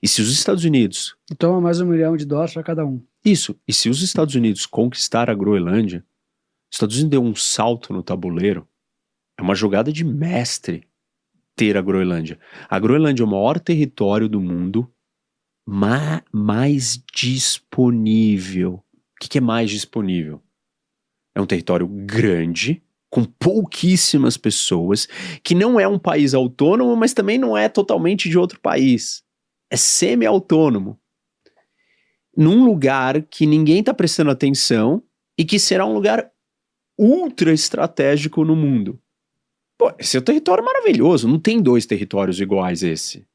e se os Estados Unidos... E toma mais $1 milhão para cada um. Isso, e se os Estados Unidos conquistar a Groenlândia, os Estados Unidos deu um salto no tabuleiro, é uma jogada de mestre ter a Groenlândia. A Groenlândia é o maior território do mundo, mais disponível. O que é mais disponível? É um território grande, com pouquíssimas pessoas, que não é um país autônomo, mas também não é totalmente de outro país. É semi-autônomo. Num lugar que ninguém está prestando atenção e que será um lugar ultra estratégico no mundo. Pô, esse é um território maravilhoso, não tem 2 territórios iguais esse.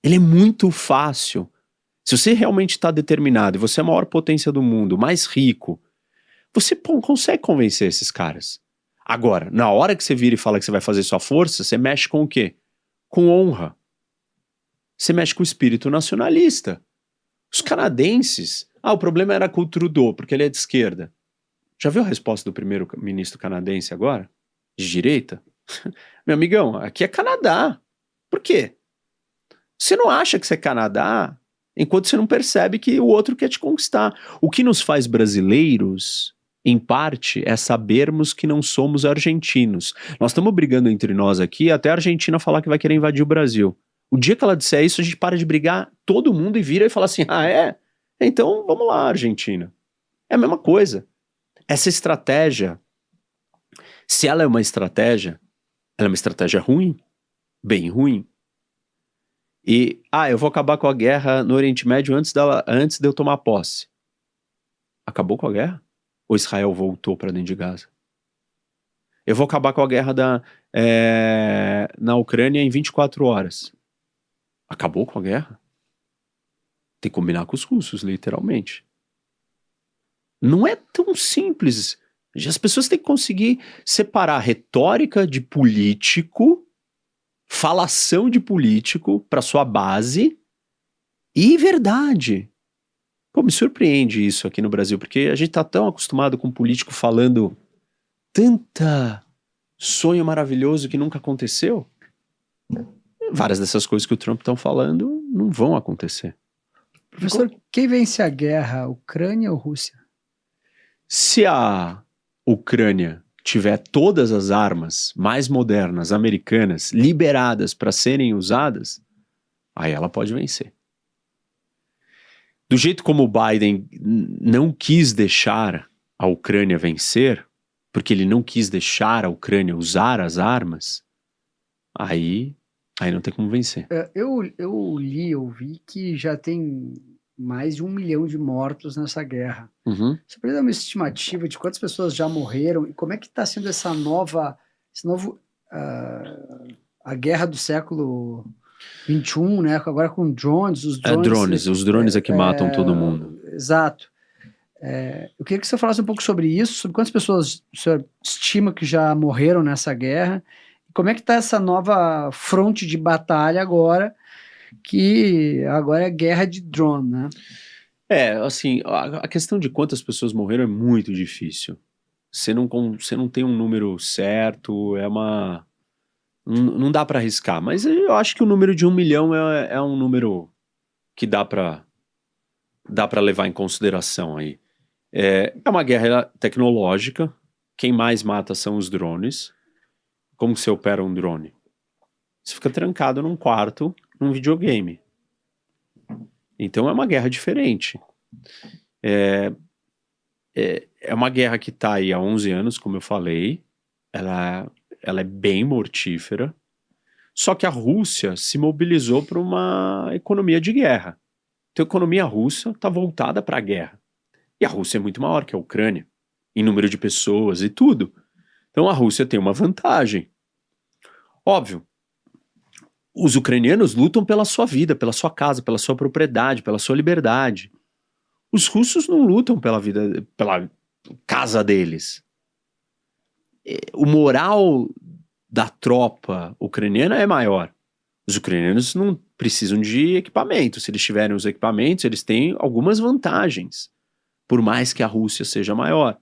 Ele é muito fácil. Se você realmente está determinado e você é a maior potência do mundo, mais rico, você consegue convencer esses caras. Agora, na hora que você vira e fala que você vai fazer sua força, você mexe com o quê? Com honra. Você mexe com o espírito nacionalista. Os canadenses... o problema era com o Trudeau, porque ele é de esquerda. Já viu a resposta do primeiro-ministro canadense agora? De direita? Meu amigão, aqui é Canadá. Por quê? Você não acha que você é Canadá enquanto você não percebe que o outro quer te conquistar. O que nos faz brasileiros, em parte, é sabermos que não somos argentinos. Nós estamos brigando entre nós aqui até a Argentina falar que vai querer invadir o Brasil. O dia que ela disser isso, a gente para de brigar todo mundo e vira e fala assim, é? Então vamos lá, Argentina. É a mesma coisa. Essa estratégia, se ela é uma estratégia ruim, bem ruim. E, eu vou acabar com a guerra no Oriente Médio antes de eu tomar posse. Acabou com a guerra? Ou Israel voltou para dentro de Gaza? Eu vou acabar com a guerra na Ucrânia em 24 horas. Acabou com a guerra? Tem que combinar com os russos, literalmente. Não é tão simples. As pessoas têm que conseguir separar retórica de político, falação de político para sua base e verdade. Pô, me surpreende isso aqui no Brasil, porque a gente tá tão acostumado com político falando tanta sonho maravilhoso que nunca aconteceu. Várias dessas coisas que o Trump estão falando não vão acontecer. Professor, quem vence a guerra, Ucrânia ou Rússia? Se a Ucrânia tiver todas as armas mais modernas, americanas, liberadas para serem usadas, aí ela pode vencer. Do jeito como o Biden não quis deixar a Ucrânia vencer, porque ele não quis deixar a Ucrânia usar as armas, aí não tem como vencer. Eu ouvi que já tem mais de 1 milhão de mortos nessa guerra. Uhum. Você pode dar uma estimativa de quantas pessoas já morreram e como é que está sendo a guerra do século XXI, né? Agora com drones, os drones é que matam todo mundo. Exato. Eu queria que você falasse um pouco sobre isso, sobre quantas pessoas o senhor estima que já morreram nessa guerra, e como é que está essa nova fronte de batalha agora, que agora é guerra de drone, né? Assim, a questão de quantas pessoas morreram é muito difícil. Você não tem um número certo, não dá para arriscar, mas eu acho que o número de 1 milhão é um número que dá para levar em consideração aí. É uma guerra tecnológica, quem mais mata são os drones. Como que você opera um drone? Você fica trancado num quarto, num videogame. Então é uma guerra diferente. É uma guerra que está aí há 11 anos, como eu falei. Ela é bem mortífera. Só que a Rússia se mobilizou para uma economia de guerra. Então a economia russa está voltada para a guerra. E a Rússia é muito maior que a Ucrânia, em número de pessoas e tudo. Então a Rússia tem uma vantagem. Óbvio, os ucranianos lutam pela sua vida, pela sua casa, pela sua propriedade, pela sua liberdade. Os russos não lutam pela vida, pela casa deles. O moral da tropa ucraniana é maior. Os ucranianos não precisam de equipamento. Se eles tiverem os equipamentos, eles têm algumas vantagens, por mais que a Rússia seja maior.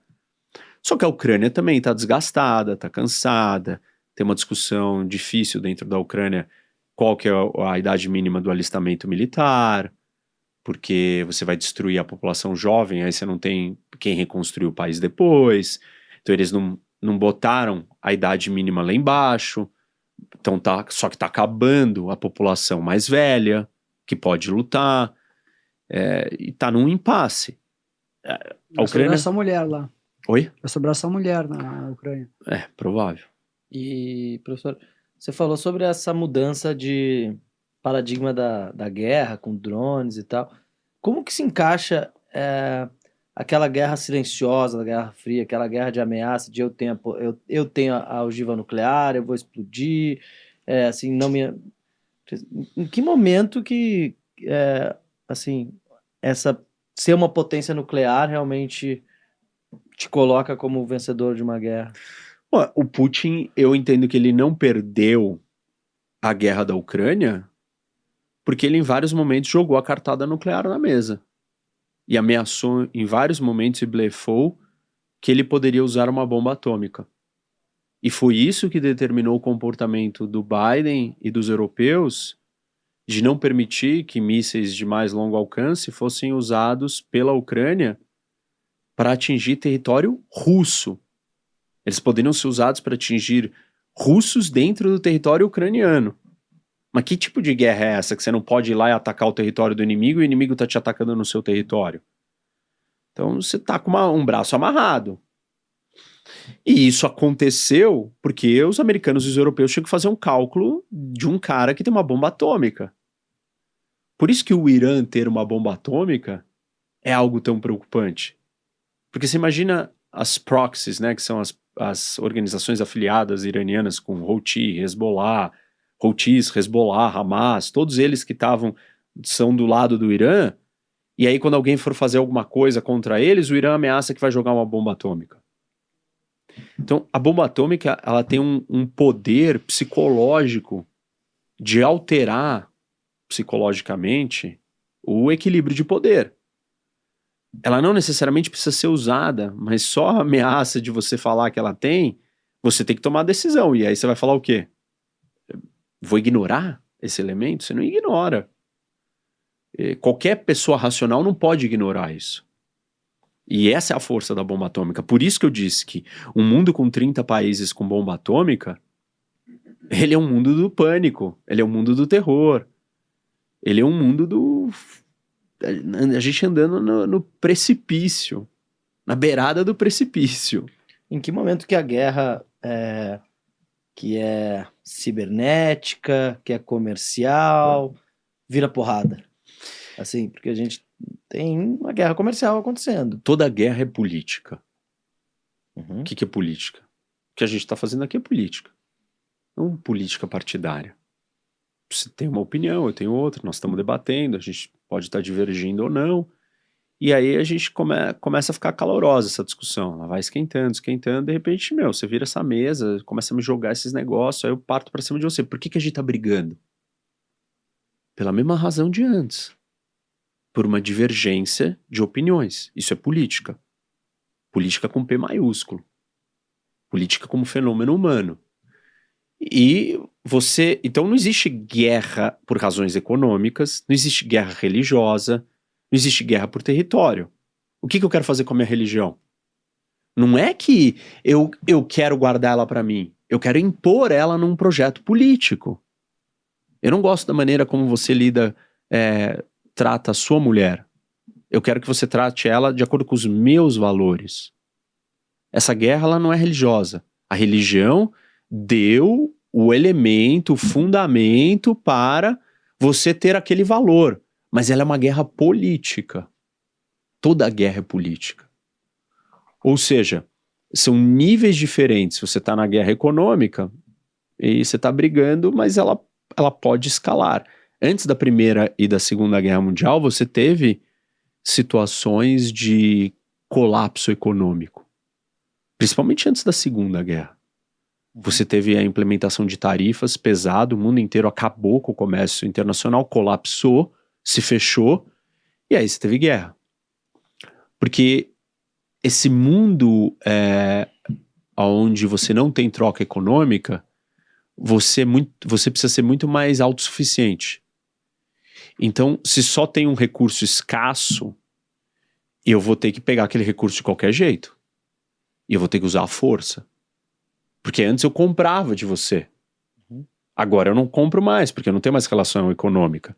Só que a Ucrânia também está desgastada, está cansada, tem uma discussão difícil dentro da Ucrânia, qual que é a idade mínima do alistamento militar, porque você vai destruir a população jovem, aí você não tem quem reconstruir o país depois. Então eles não botaram a idade mínima lá embaixo, então só que está acabando a população mais velha, que pode lutar, e está num impasse. Vai sobrar só mulher lá. Oi? Vai sobrar só mulher na Ucrânia. Provável. E, professor, você falou sobre essa mudança de paradigma da guerra com drones e tal. Como que se encaixa aquela guerra silenciosa, da Guerra Fria, aquela guerra de ameaça de eu tenho a ogiva nuclear, eu vou explodir, assim, não me... Em que momento que assim, ser uma potência nuclear realmente te coloca como vencedor de uma guerra? Bom, o Putin, eu entendo que ele não perdeu a guerra da Ucrânia porque ele em vários momentos jogou a cartada nuclear na mesa e ameaçou em vários momentos e blefou que ele poderia usar uma bomba atômica. E foi isso que determinou o comportamento do Biden e dos europeus de não permitir que mísseis de mais longo alcance fossem usados pela Ucrânia para atingir território russo. Eles poderiam ser usados para atingir russos dentro do território ucraniano. Mas que tipo de guerra é essa que você não pode ir lá e atacar o território do inimigo e o inimigo está te atacando no seu território? Então você está com um braço amarrado. E isso aconteceu porque os americanos e os europeus tinham que fazer um cálculo de um cara que tem uma bomba atômica. Por isso que o Irã ter uma bomba atômica é algo tão preocupante. Porque você imagina as proxies, né, que são as organizações afiliadas iranianas com Houthi, Houthis, Hezbollah, Hamas, todos eles que são do lado do Irã, e aí quando alguém for fazer alguma coisa contra eles, o Irã ameaça que vai jogar uma bomba atômica. Então, a bomba atômica, ela tem um poder psicológico de alterar psicologicamente o equilíbrio de poder. Ela não necessariamente precisa ser usada, mas só a ameaça de você falar que ela tem, você tem que tomar a decisão. E aí você vai falar o quê? Vou ignorar esse elemento? Você não ignora. Qualquer pessoa racional não pode ignorar isso. E essa é a força da bomba atômica. Por isso que eu disse que um mundo com 30 países com bomba atômica, ele é um mundo do pânico, ele é um mundo do terror, ele é um mundo a gente andando no precipício, na beirada do precipício. Em que momento que a guerra que é cibernética, que é comercial, vira porrada? Assim, porque a gente tem uma guerra comercial acontecendo. Toda guerra é política. Uhum. O que é política? O que a gente está fazendo aqui é política. Não política partidária. Você tem uma opinião, eu tenho outra, nós estamos debatendo, a gente pode estar divergindo ou não, e aí a gente começa a ficar calorosa essa discussão, ela vai esquentando, de repente, você vira essa mesa, começa a me jogar esses negócios, aí eu parto pra cima de você. Por que a gente tá brigando? Pela mesma razão de antes. Por uma divergência de opiniões. Isso é política. Política com P maiúsculo. Política como fenômeno humano. E então não existe guerra por razões econômicas, não existe guerra religiosa, não existe guerra por território. O que eu quero fazer com a minha religião? Não é que eu quero guardar ela para mim, eu quero impor ela num projeto político. Eu não gosto da maneira como você trata a sua mulher. Eu quero que você trate ela de acordo com os meus valores. Essa guerra, ela não é religiosa. A religião deu o elemento, o fundamento para você ter aquele valor. Mas ela é uma guerra política. Toda guerra é política. Ou seja, são níveis diferentes. Você está na guerra econômica e você está brigando, mas ela pode escalar. Antes da Primeira e da Segunda Guerra Mundial, você teve situações de colapso econômico. Principalmente antes da Segunda Guerra. Você teve a implementação de tarifas pesado, o mundo inteiro acabou com o comércio internacional, colapsou, se fechou, e aí você teve guerra. Porque esse mundo onde você não tem troca econômica, você precisa ser muito mais autossuficiente. Então, se só tem um recurso escasso, eu vou ter que pegar aquele recurso de qualquer jeito. E eu vou ter que usar a força. Porque antes eu comprava de você. Agora eu não compro mais, porque eu não tenho mais relação econômica.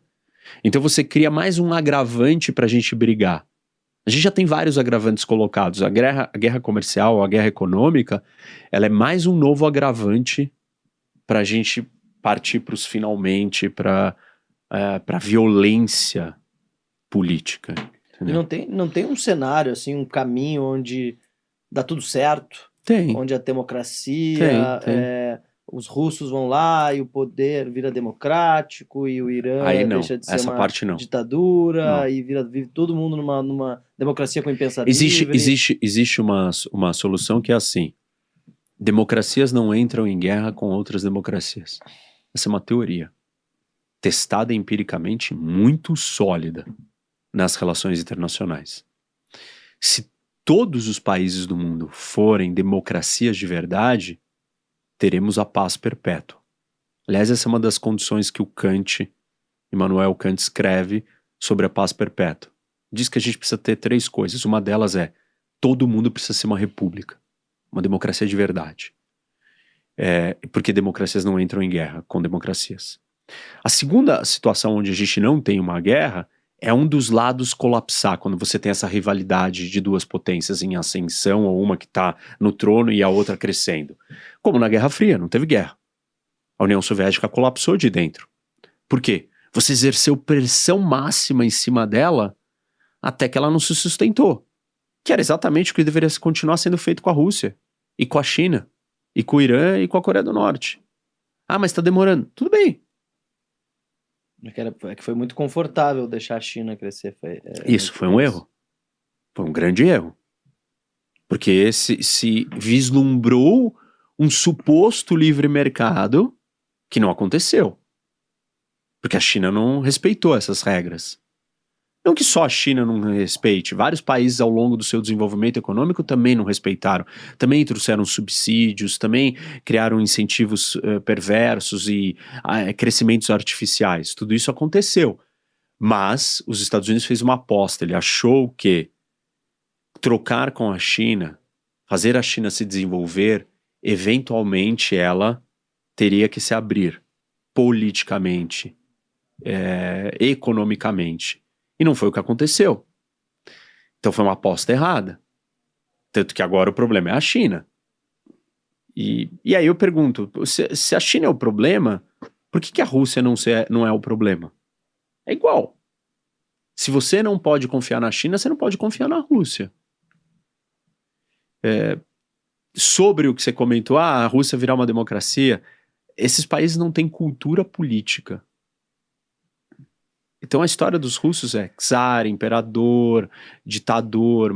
Então você cria mais um agravante pra gente brigar. A gente já tem vários agravantes colocados. A guerra comercial, a guerra econômica, ela é mais um novo agravante pra gente partir pros finalmente, pra violência política. Entendeu? Não tem um cenário, assim, um caminho onde dá tudo certo? Tem. Onde a democracia Tem. os russos vão lá e o poder vira democrático e o Irã Aí não, deixa de ser essa uma parte não. ditadura Não. e vive todo mundo numa democracia com imprensa livre. Existe uma solução que é assim: democracias não entram em guerra com outras democracias. Essa é uma teoria testada empiricamente, muito sólida nas relações internacionais. Se todos os países do mundo forem democracias de verdade, teremos a paz perpétua. Aliás, essa é uma das condições que o Immanuel Kant escreve sobre a paz perpétua. Diz que a gente precisa ter 3 coisas. Uma delas é: todo mundo precisa ser uma república, uma democracia de verdade. Porque democracias não entram em guerra com democracias. A segunda situação onde a gente não tem uma guerra é um dos lados colapsar, quando você tem essa rivalidade de 2 potências em ascensão, ou uma que está no trono e a outra crescendo. Como na Guerra Fria, não teve guerra. A União Soviética colapsou de dentro. Por quê? Você exerceu pressão máxima em cima dela até que ela não se sustentou. Que era exatamente o que deveria continuar sendo feito com a Rússia, e com a China, e com o Irã, e com a Coreia do Norte. Ah, mas está demorando. Tudo bem. É que foi muito confortável deixar a China crescer. Isso foi um erro. Foi um grande erro. Porque se vislumbrou um suposto livre mercado que não aconteceu. Porque a China não respeitou essas regras. Não que só a China não respeite, vários países ao longo do seu desenvolvimento econômico também não respeitaram, também trouxeram subsídios, também criaram incentivos perversos e crescimentos artificiais. Tudo isso aconteceu. Mas os Estados Unidos fez uma aposta, ele achou que trocar com a China, fazer a China se desenvolver, eventualmente ela teria que se abrir politicamente, economicamente. E não foi o que aconteceu. Então foi uma aposta errada. Tanto que agora o problema é a China. E aí eu pergunto, se a China é o problema, por que a Rússia não é o problema? É igual. Se você não pode confiar na China, você não pode confiar na Rússia. Sobre o que você comentou, a Rússia virar uma democracia, esses países não têm cultura política. Então a história dos russos é czar, imperador, ditador,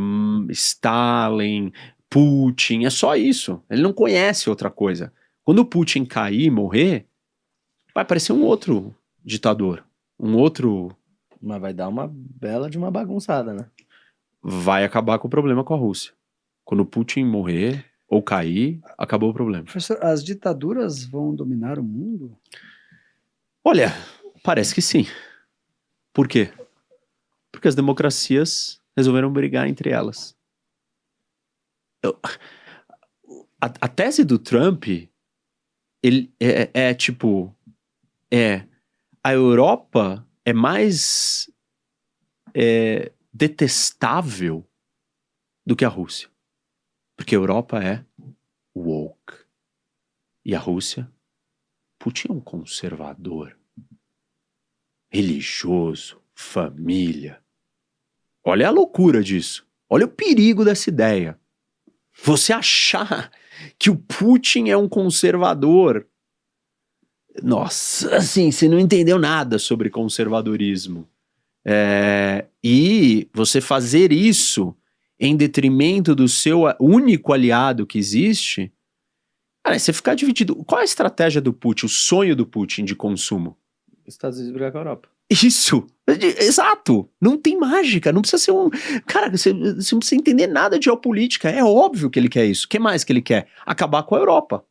Stalin, Putin, é só isso. Ele não conhece outra coisa. Quando o Putin cair e morrer, vai aparecer um outro ditador, um outro... Mas vai dar uma bela de uma bagunçada, né? Vai acabar com o problema com a Rússia. Quando o Putin morrer ou cair, acabou o problema. Professor, as ditaduras vão dominar o mundo? Olha, parece que sim. Por quê? Porque as democracias resolveram brigar entre elas. A tese do Trump ele a Europa é mais detestável do que a Rússia. Porque a Europa é woke. E a Rússia, Putin é um conservador. Religioso, família. Olha a loucura disso. Olha o perigo dessa ideia. Você achar que o Putin é um conservador. Nossa, assim, você não entendeu nada sobre conservadorismo. E você fazer isso em detrimento do seu único aliado que existe, cara, você ficar dividido. Qual é a estratégia do Putin, o sonho do Putin de consumo? Os Estados Unidos brigar com a Europa. Isso, exato, não tem mágica, não precisa ser um... Cara, você não precisa entender nada de geopolítica, é óbvio que ele quer isso. O que mais que ele quer? Acabar com a Europa.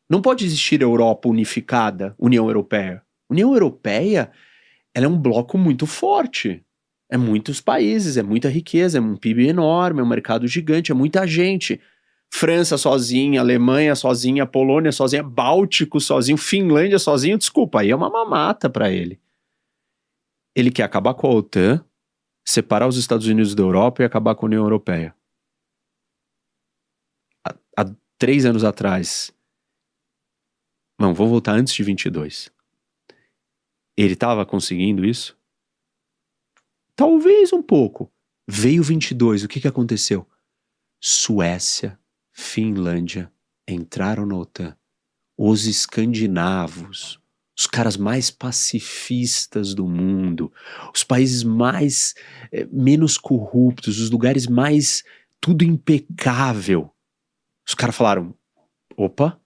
Não pode existir Europa unificada, União Europeia. União Europeia, ela é um bloco muito forte. É muitos países, é muita riqueza, é um PIB enorme, é um mercado gigante, é muita gente. França sozinha, Alemanha sozinha, Polônia sozinha, Báltico sozinho, Finlândia sozinho, desculpa, aí é uma mamata pra ele. Ele quer acabar com a OTAN, separar os Estados Unidos da Europa e acabar com a União Europeia. Há 3 anos atrás, não, vou voltar antes de 22. Ele estava conseguindo isso? Talvez um pouco. Veio 22, o que aconteceu? Suécia, Finlândia entraram na OTAN. os escandinavos, os caras mais pacifistas do mundo, os países menos corruptos, os lugares mais tudo impecável. Os caras falaram, opa,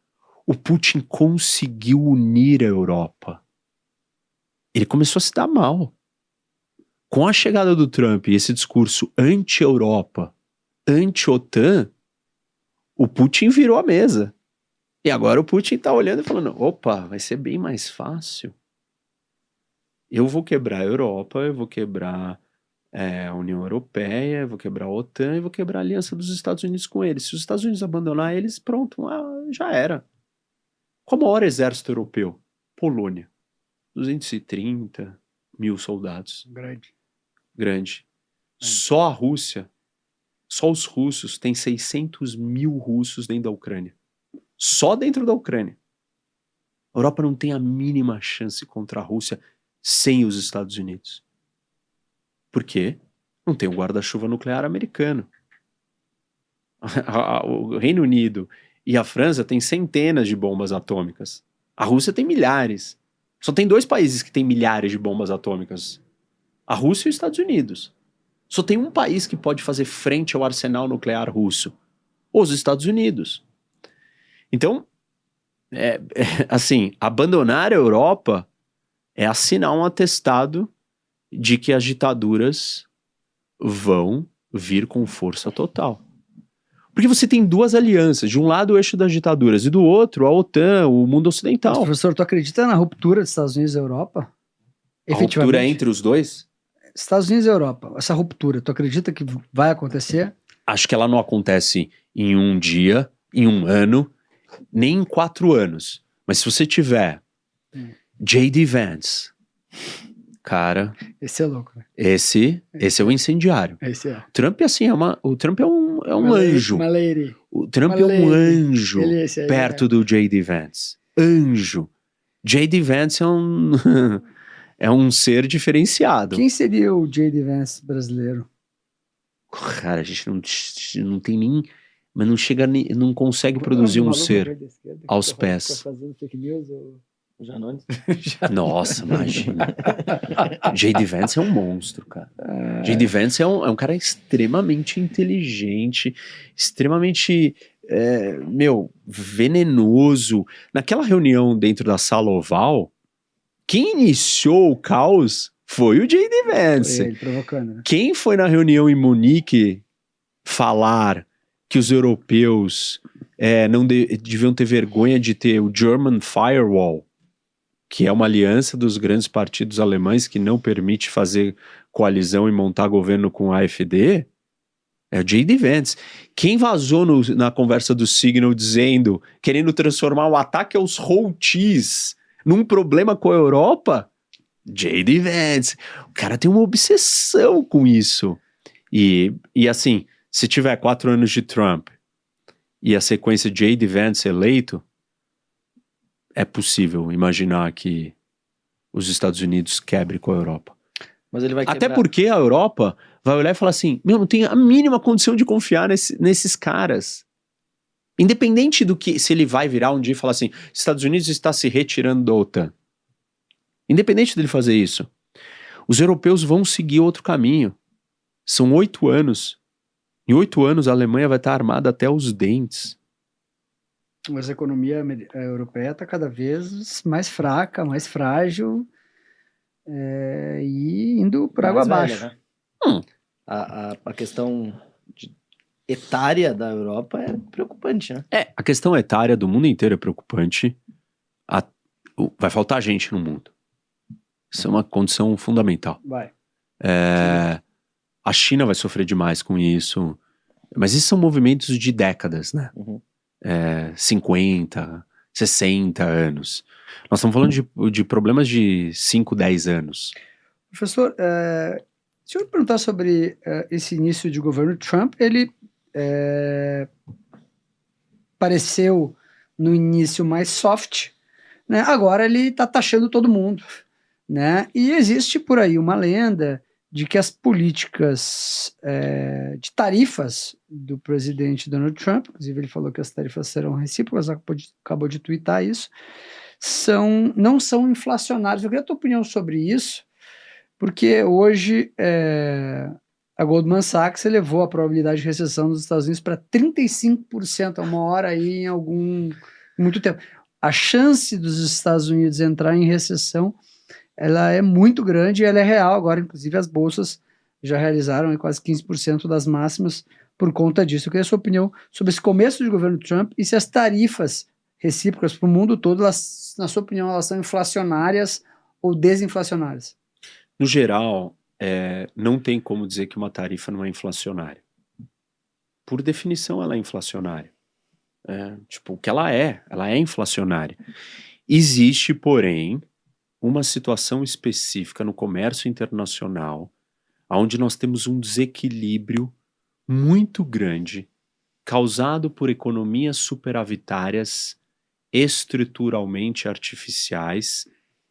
o Putin conseguiu unir a Europa. Ele começou a se dar mal. Com a chegada do Trump e esse discurso anti-Europa, anti-OTAN, o Putin virou a mesa. E agora o Putin tá olhando e falando, opa, vai ser bem mais fácil. Eu vou quebrar a Europa, eu vou quebrar a União Europeia, eu vou quebrar a OTAN e vou quebrar a aliança dos Estados Unidos com eles. Se os Estados Unidos abandonar eles, pronto, já era. Qual o maior exército europeu? Polônia. 230 mil soldados. Grande. Só a Rússia, só os russos, tem 600 mil russos dentro da Ucrânia. Só dentro da Ucrânia. A Europa não tem a mínima chance contra a Rússia sem os Estados Unidos. Por quê? Não tem o guarda-chuva nuclear americano. O Reino Unido e a França têm centenas de bombas atômicas. A Rússia tem milhares. Só tem 2 países que têm milhares de bombas atômicas. A Rússia e os Estados Unidos. Só tem um país que pode fazer frente ao arsenal nuclear russo. Os Estados Unidos. Então, assim, abandonar a Europa é assinar um atestado de que as ditaduras vão vir com força total. Porque você tem 2 alianças. De um lado o eixo das ditaduras e do outro a OTAN, o mundo ocidental. Mas, professor, tu acredita na ruptura dos Estados Unidos e Europa? A ruptura entre os dois? Estados Unidos e Europa, essa ruptura, tu acredita que vai acontecer? Acho que ela não acontece em um dia, em um ano, nem em 4 anos. Mas se você tiver J.D. Vance, cara... Esse é louco, né? Esse é o incendiário. Esse é. Trump, assim, o Trump é um anjo. Uma lady. O Trump Uma é um lady. anjo Aí, perto do J.D. Vance. Anjo. J.D. Vance é um ser diferenciado. Quem seria o J.D. Vance brasileiro? Cara, a gente não tem nem... Mas não chega, não consegue produzir um ser aos pés. Fazendo fake news ou... Janones. Nossa, imagina. J.D. Vance é um monstro, cara. J.D. Vance é um cara extremamente inteligente, extremamente, venenoso. Naquela reunião dentro da sala oval, quem iniciou o caos foi o J.D. Vance. Foi ele provocando, né? Quem foi na reunião em Munique falar que os europeus não deviam ter vergonha de ter o German Firewall, que é uma aliança dos grandes partidos alemães que não permite fazer coalizão e montar governo com a AfD, é o J.D. Vance. Quem vazou na conversa do Signal querendo transformar o ataque aos Houthis num problema com a Europa? J.D. Vance. O cara tem uma obsessão com isso. E assim, se tiver 4 anos de Trump e a sequência de J.D. Vance eleito, é possível imaginar que os Estados Unidos quebrem com a Europa. Mas ele vai quebrar. Até porque a Europa vai olhar e falar assim, não tem a mínima condição de confiar nesses caras. Independente do que, se ele vai virar um dia e falar assim, Estados Unidos está se retirando da OTAN. Independente dele fazer isso, os europeus vão seguir outro caminho. São 8 anos. Em 8 anos a Alemanha vai estar armada até os dentes. Mas a economia europeia está cada vez mais fraca, mais frágil e indo por água abaixo. Né? A questão etária da Europa é preocupante, né? A questão etária do mundo inteiro é preocupante. Vai faltar gente no mundo. Isso é uma condição fundamental. Vai. A China vai sofrer demais com isso. Mas esses são movimentos de décadas, né? Uhum. 50, 60 anos. Nós estamos falando de problemas de 5, 10 anos. Professor, se eu perguntar sobre esse início de governo Trump, ele pareceu no início mais soft, né? Agora ele está taxando todo mundo, né? E existe por aí uma lenda de que as políticas de tarifas do presidente Donald Trump, inclusive ele falou que as tarifas serão recíprocas, acabou de twittar isso, não são inflacionárias. Eu queria a tua opinião sobre isso, porque hoje a Goldman Sachs elevou a probabilidade de recessão dos Estados Unidos para 35%, a uma hora aí em muito tempo. A chance dos Estados Unidos entrar em recessão, ela é muito grande e ela é real agora. Inclusive as bolsas já realizaram quase 15% das máximas por conta disso. Eu queria a sua opinião sobre esse começo de governo Trump e se as tarifas recíprocas para o mundo todo, elas, na sua opinião, elas são inflacionárias ou desinflacionárias? No geral, não tem como dizer que uma tarifa não é inflacionária. Por definição, ela é inflacionária. O que ela é inflacionária. Existe, porém, uma situação específica no comércio internacional, onde nós temos um desequilíbrio muito grande, causado por economias superavitárias estruturalmente artificiais,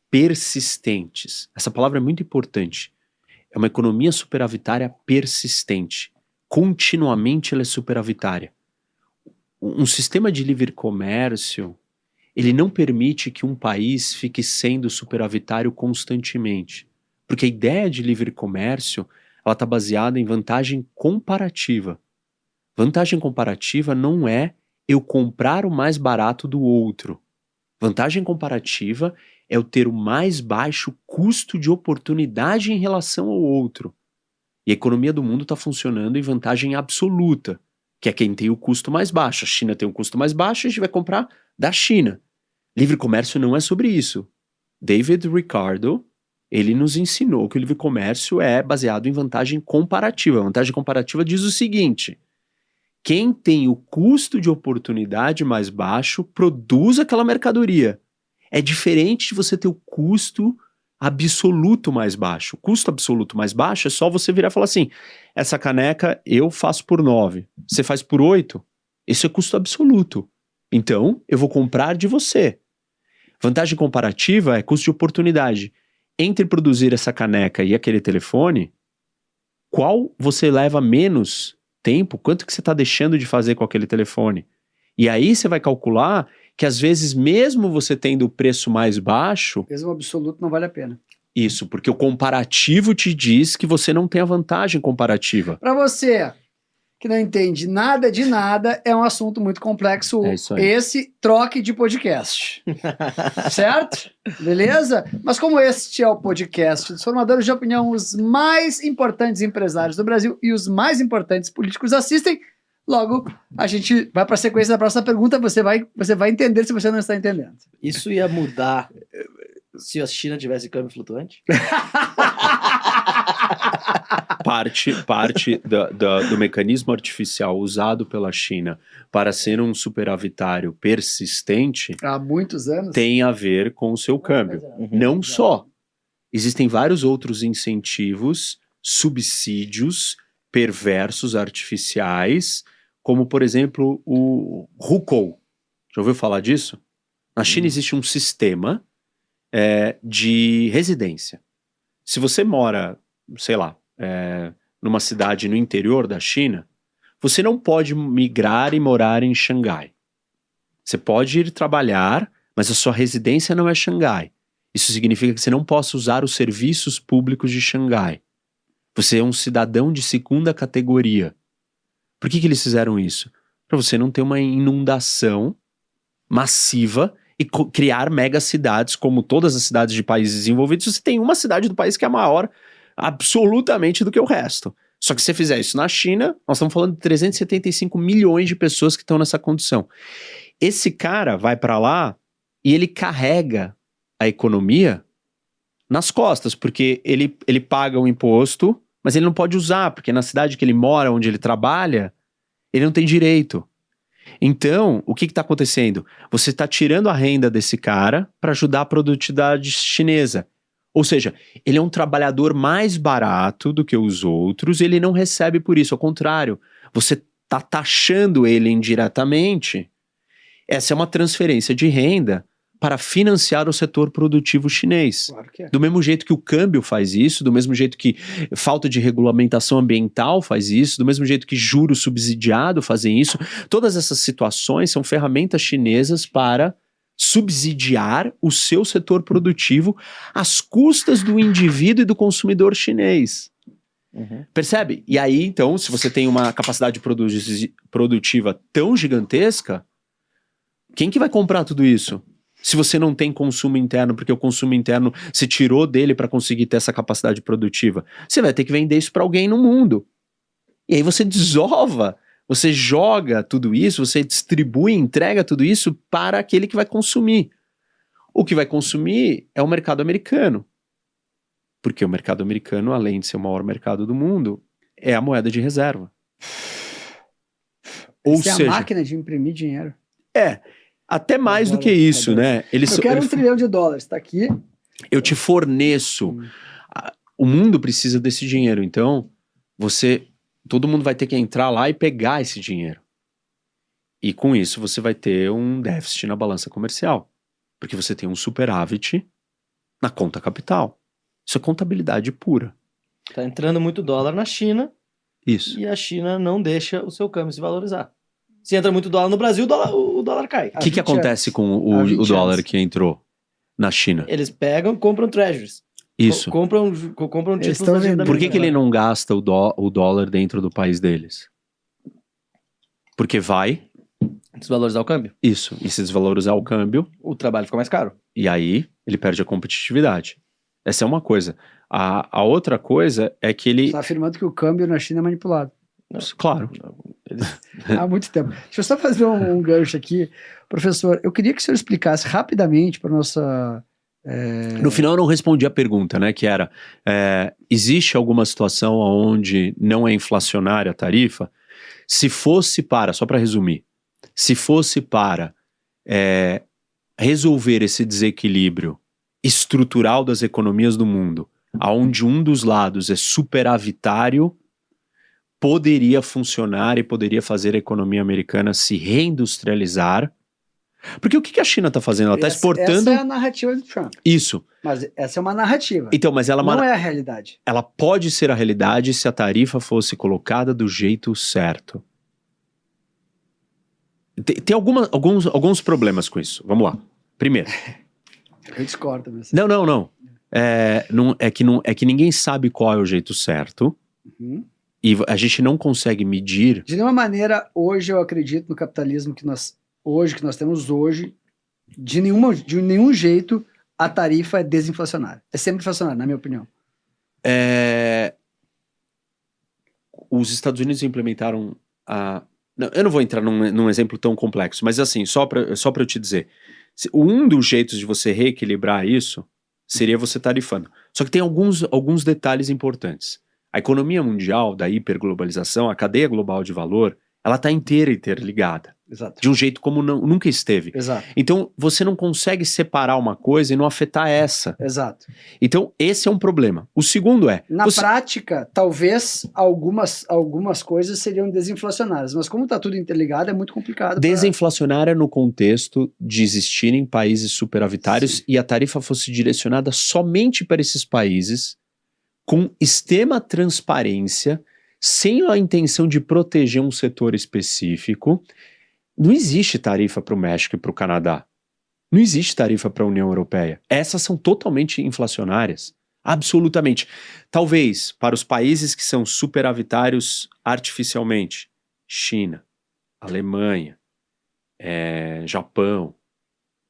persistentes. Essa palavra é muito importante. É uma economia superavitária persistente. Continuamente ela é superavitária. Um sistema de livre comércio, ele não permite que um país fique sendo superavitário constantemente. Porque a ideia de livre comércio, ela está baseada em vantagem comparativa. Vantagem comparativa não é eu comprar o mais barato do outro. Vantagem comparativa é eu ter o mais baixo custo de oportunidade em relação ao outro. E a economia do mundo está funcionando em vantagem absoluta, que é quem tem o custo mais baixo. A China tem um custo mais baixo, a gente vai comprar da China. Livre comércio não é sobre isso. David Ricardo, ele nos ensinou que o livre comércio é baseado em vantagem comparativa. A vantagem comparativa diz o seguinte: quem tem o custo de oportunidade mais baixo produz aquela mercadoria. É diferente de você ter o custo absoluto mais baixo. O custo absoluto mais baixo é só você virar e falar assim: essa caneca eu faço por 9, você faz por 8, esse é custo absoluto. Então, eu vou comprar de você. Vantagem comparativa é custo de oportunidade. Entre produzir essa caneca e aquele telefone, qual você leva menos tempo? Quanto que você está deixando de fazer com aquele telefone? E aí você vai calcular que às vezes mesmo você tendo o preço mais baixo... Mesmo absoluto não vale a pena. Isso, porque o comparativo te diz que você não tem a vantagem comparativa. Para você que não entende nada de nada, é um assunto muito complexo. É isso aí. Esse troque de podcast. Certo? Beleza? Mas como este é o podcast dos formadores de opinião, os mais importantes empresários do Brasil e os mais importantes políticos assistem, logo a gente vai para a sequência da próxima pergunta, você vai entender se você não está entendendo. Isso ia mudar se a China tivesse câmbio flutuante? Parte do mecanismo artificial usado pela China para ser um superavitário persistente há muitos anos tem a ver com o seu câmbio. Não só. Existem vários outros incentivos, subsídios perversos, artificiais, como, por exemplo, o Hukou. Já ouviu falar disso? Na China existe um sistema de residência. Se você mora, sei lá, numa cidade no interior da China, você não pode migrar e morar em Xangai. Você pode ir trabalhar, mas a sua residência não é Xangai. Isso significa que você não possa usar os serviços públicos de Xangai. Você é um cidadão de segunda categoria. Por que eles fizeram isso? Para você não ter uma inundação massiva e criar megacidades, como todas as cidades de países desenvolvidos. Você tem uma cidade do país que é maior absolutamente do que o resto. Só que se você fizer isso na China, nós estamos falando de 375 milhões de pessoas que estão nessa condição. Esse cara vai para lá e ele carrega a economia nas costas, porque ele paga um imposto, mas ele não pode usar, porque na cidade que ele mora, onde ele trabalha, ele não tem direito. Então, o que está acontecendo? Você está tirando a renda desse cara para ajudar a produtividade chinesa. Ou seja, ele é um trabalhador mais barato do que os outros e ele não recebe por isso. Ao contrário, você está taxando ele indiretamente. Essa é uma transferência de renda para financiar o setor produtivo chinês. Claro que é. Do mesmo jeito que o câmbio faz isso, do mesmo jeito que falta de regulamentação ambiental faz isso, do mesmo jeito que juros subsidiado fazem isso, todas essas situações são ferramentas chinesas para subsidiar o seu setor produtivo às custas do indivíduo e do consumidor chinês. Percebe? E aí, então, se você tem uma capacidade produtiva tão gigantesca, quem que vai comprar tudo isso? Se você não tem consumo interno, porque o consumo interno se tirou dele para conseguir ter essa capacidade produtiva, você vai ter que vender isso para alguém no mundo. E aí você desova, você joga tudo isso, você distribui, entrega tudo isso para aquele que vai consumir. O que vai consumir é o mercado americano. Porque o mercado americano, além de ser o maior mercado do mundo, é a moeda de reserva. Ou Isso é seja, a máquina de imprimir dinheiro. até mais do que isso, né? Eu quero $1 trilhão, tá aqui. Eu te forneço. O mundo precisa desse dinheiro, então todo mundo vai ter que entrar lá e pegar esse dinheiro. E com isso você vai ter um déficit na balança comercial, porque você tem um superávit na conta capital. Isso é contabilidade pura. Tá entrando muito dólar na China Isso. e a China não deixa o seu câmbio se valorizar. Se entra muito dólar no Brasil, o dólar cai. O que acontece com o dólar que entrou na China? Eles pegam e compram treasuries. Isso. Compram Eles títulos estão da dívida vendendo. Por que ele americana. não gasta o dólar dentro do país deles? Porque vai, Desvalorizar o câmbio. isso, e se desvalorizar o câmbio, O trabalho fica mais caro. e aí ele perde a competitividade. Essa é uma coisa. A outra coisa é que ele... Você está afirmando que o câmbio na China é manipulado. Claro. Há muito tempo. Deixa eu só fazer um gancho aqui. Professor, eu queria que o senhor explicasse rapidamente para nossa... No final eu não respondi a pergunta, né? Que era, existe alguma situação onde não é inflacionária a tarifa? Se fosse para, só para resumir, se fosse para resolver esse desequilíbrio estrutural das economias do mundo, onde um dos lados é superavitário, poderia funcionar e poderia fazer a economia americana se reindustrializar. Porque o que a China está fazendo? Ela está exportando... Essa é a narrativa do Trump. Isso. Mas essa é uma narrativa. Então, mas ela Não é a realidade. ela pode ser a realidade se a tarifa fosse colocada do jeito certo. Tem alguns problemas com isso. Vamos lá. Primeiro. Eu discordo. Mas... Não. É que ninguém sabe qual é o jeito certo. Uhum. E a gente não consegue medir. De nenhuma maneira, hoje eu acredito no capitalismo que nós temos hoje, de nenhum jeito a tarifa é desinflacionária. É sempre inflacionária, na minha opinião. Os Estados Unidos implementaram Não, eu não vou entrar num exemplo tão complexo, mas assim, só pra eu te dizer, um dos jeitos de você reequilibrar isso seria você tarifando. Só que tem alguns detalhes importantes. A economia mundial, da hiperglobalização, a cadeia global de valor, ela está inteira interligada. Exato. De um jeito como nunca esteve. Exato. Então, você não consegue separar uma coisa e não afetar essa. Exato. Então, esse é um problema. O segundo é... Na prática, talvez algumas coisas seriam desinflacionárias, mas como está tudo interligado, é muito complicado. Desinflacionária no contexto de existirem países superavitários. Sim. E a tarifa fosse direcionada somente para esses países, com extrema transparência, sem a intenção de proteger um setor específico. Não existe tarifa para o México e para o Canadá. Não existe tarifa para a União Europeia. Essas são totalmente inflacionárias. Absolutamente. Talvez para os países que são superavitários artificialmente, China, Alemanha, Japão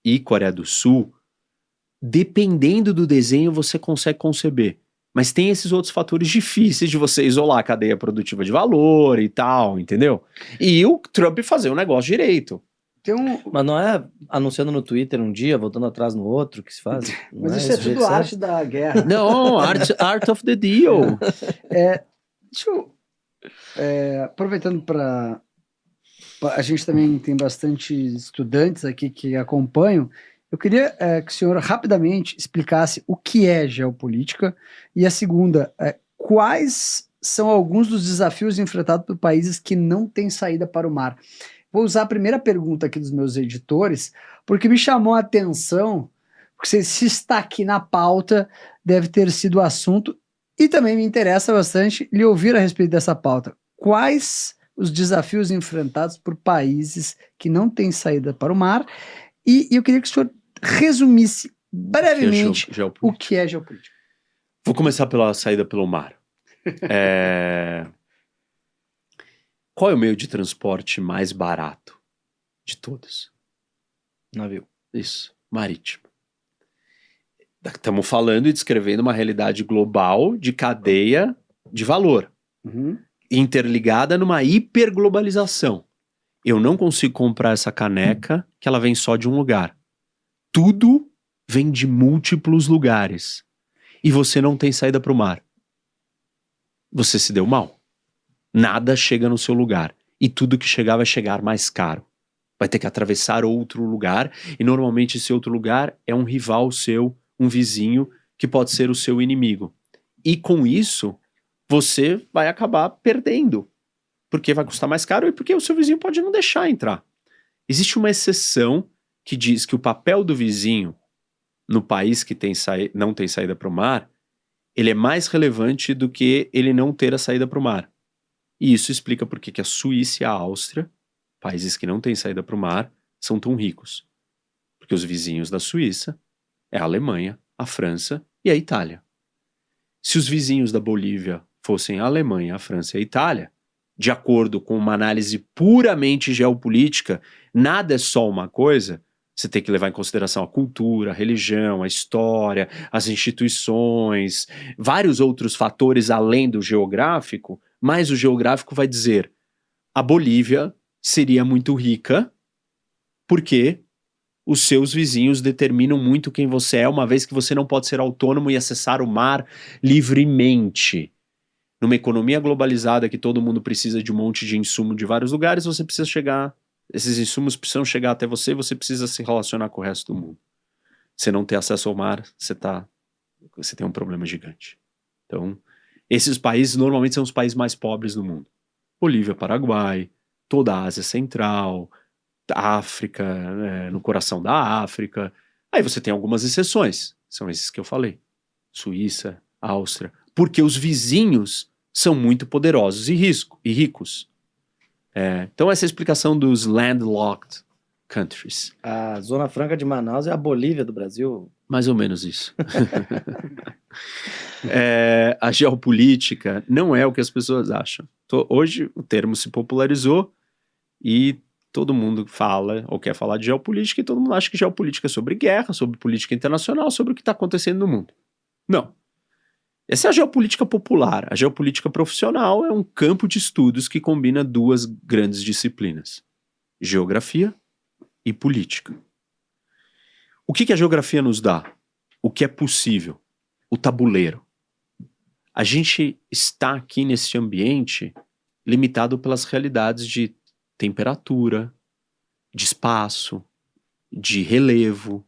e Coreia do Sul, dependendo do desenho você consegue conceber. Mas tem esses outros fatores difíceis de você isolar a cadeia produtiva de valor e tal, entendeu? E o Trump fazer o negócio direito. Mas não é anunciando no Twitter um dia, voltando atrás no outro, que se faz? Mas isso é tudo arte da guerra. Não, art of the deal. Deixa eu... aproveitando para... A gente também tem bastante estudantes aqui que acompanham. Eu queria que o senhor rapidamente explicasse o que é geopolítica e a segunda, quais são alguns dos desafios enfrentados por países que não têm saída para o mar. vou usar a primeira pergunta aqui dos meus editores, porque me chamou a atenção, porque se está aqui na pauta, deve ter sido o assunto, e também me interessa bastante lhe ouvir a respeito dessa pauta. Quais os desafios enfrentados por países que não têm saída para o mar? E eu queria que o senhor resumisse brevemente o que é geopolítica. Vou começar pela saída pelo mar. Qual é o meio de transporte mais barato de todos? Navio. Isso, marítimo. Estamos falando e descrevendo uma realidade global de cadeia de valor, interligada numa hiperglobalização. Eu não consigo comprar essa caneca que ela vem só de um lugar. Tudo vem de múltiplos lugares. E você não tem saída para o mar. Você se deu mal. Nada chega no seu lugar. E tudo que chegar vai chegar mais caro. Vai ter que atravessar outro lugar. E normalmente esse outro lugar é um rival seu, um vizinho, que pode ser o seu inimigo. E com isso, você vai acabar perdendo. Porque vai custar mais caro e porque o seu vizinho pode não deixar entrar. Existe uma exceção que diz que o papel do vizinho no país que não tem saída para o mar, ele é mais relevante do que ele não ter a saída para o mar. E isso explica por que a Suíça e a Áustria, países que não têm saída para o mar, são tão ricos. Porque os vizinhos da Suíça é a Alemanha, a França e a Itália. Se os vizinhos da Bolívia fossem a Alemanha, a França e a Itália, de acordo com uma análise puramente geopolítica, nada é só uma coisa. Você tem que levar em consideração a cultura, a religião, a história, as instituições, vários outros fatores além do geográfico, mas o geográfico vai dizer: a Bolívia seria muito rica porque os seus vizinhos determinam muito quem você é, uma vez que você não pode ser autônomo e acessar o mar livremente. Numa economia globalizada que todo mundo precisa de um monte de insumo de vários lugares, você precisa chegar, esses insumos precisam chegar até você, você precisa se relacionar com o resto do mundo. Você não ter acesso ao mar, você tem um problema gigante. Então, esses países normalmente são os países mais pobres do mundo. Bolívia, Paraguai, toda a Ásia Central, África, no coração da África. Aí você tem algumas exceções, são esses que eu falei. Suíça, Áustria, porque os vizinhos são muito poderosos e ricos. Então essa é a explicação dos landlocked countries. A Zona Franca de Manaus é a Bolívia do Brasil. Mais ou menos isso. A geopolítica não é o que as pessoas acham. Hoje o termo se popularizou e todo mundo fala ou quer falar de geopolítica e todo mundo acha que geopolítica é sobre guerra, sobre política internacional, sobre o que está acontecendo no mundo. Não. Essa é a geopolítica popular. A geopolítica profissional é um campo de estudos que combina duas grandes disciplinas: geografia e política. O que a geografia nos dá? O que é possível? O tabuleiro. A gente está aqui nesse ambiente limitado pelas realidades de temperatura, de espaço, de relevo.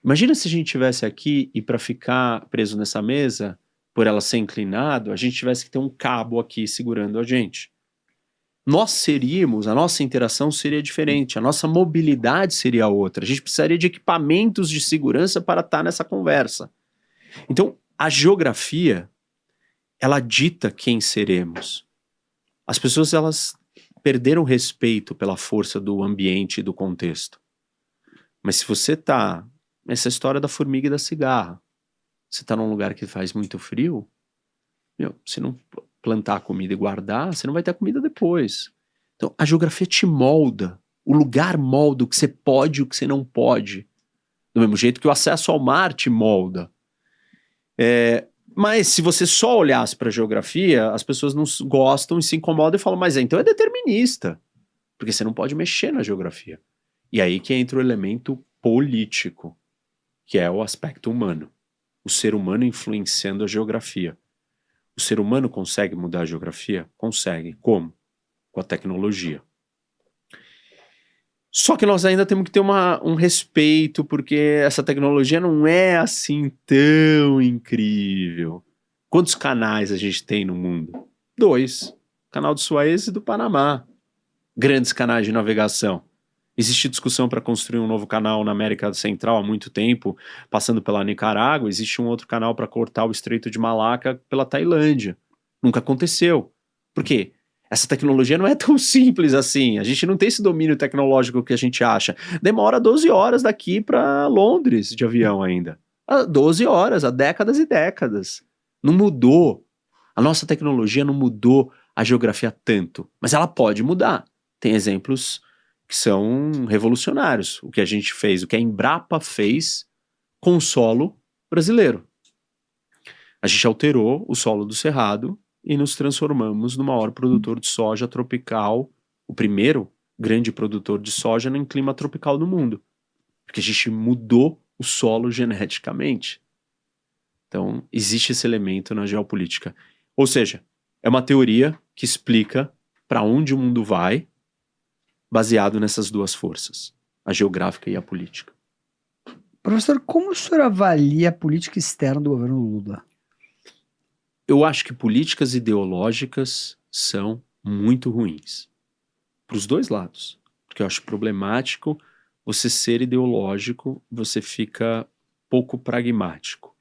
Imagina se a gente estivesse aqui e para ficar preso nessa mesa, por ela ser inclinado, a gente tivesse que ter um cabo aqui segurando a gente. A nossa interação seria diferente, a nossa mobilidade seria outra, a gente precisaria de equipamentos de segurança para estar nessa conversa. Então, a geografia, ela dita quem seremos. As pessoas, elas perderam respeito pela força do ambiente e do contexto. Mas se você está essa história da formiga e da cigarra, você está num lugar que faz muito frio, se não plantar comida e guardar, você não vai ter comida depois. Então, a geografia te molda, o lugar molda o que você pode e o que você não pode. Do mesmo jeito que o acesso ao mar te molda. Mas se você só olhasse para a geografia, as pessoas não gostam e se incomodam e falam, mas então é determinista, porque você não pode mexer na geografia. E aí que entra o elemento político, que é o aspecto humano. O ser humano influenciando a geografia. O ser humano consegue mudar a geografia? Consegue. Como? Com a tecnologia. Só que nós ainda temos que ter um respeito, porque essa tecnologia não é assim tão incrível. Quantos canais a gente tem no mundo? 2. O canal do Suez e do Panamá. grandes canais de navegação. Existe discussão para construir um novo canal na América Central há muito tempo, passando pela Nicarágua. Existe um outro canal para cortar o Estreito de Malaca pela Tailândia. Nunca aconteceu. Por quê? Essa tecnologia não é tão simples assim. A gente não tem esse domínio tecnológico que a gente acha. Demora 12 horas daqui para Londres de avião ainda. 12 horas, há décadas e décadas. Não mudou. A nossa tecnologia não mudou a geografia tanto. Mas ela pode mudar. Tem exemplos que são revolucionários. O que a gente fez, o que a Embrapa fez com o solo brasileiro. A gente alterou o solo do Cerrado e nos transformamos no maior produtor de soja tropical, o primeiro grande produtor de soja em clima tropical do mundo. Porque a gente mudou o solo geneticamente. Então, existe esse elemento na geopolítica. Ou seja, é uma teoria que explica para onde o mundo vai, baseado nessas duas forças, a geográfica e a política. Professor, como o senhor avalia a política externa do governo Lula? Eu acho que políticas ideológicas são muito ruins. Para os dois lados. Porque eu acho problemático você ser ideológico, você fica pouco pragmático.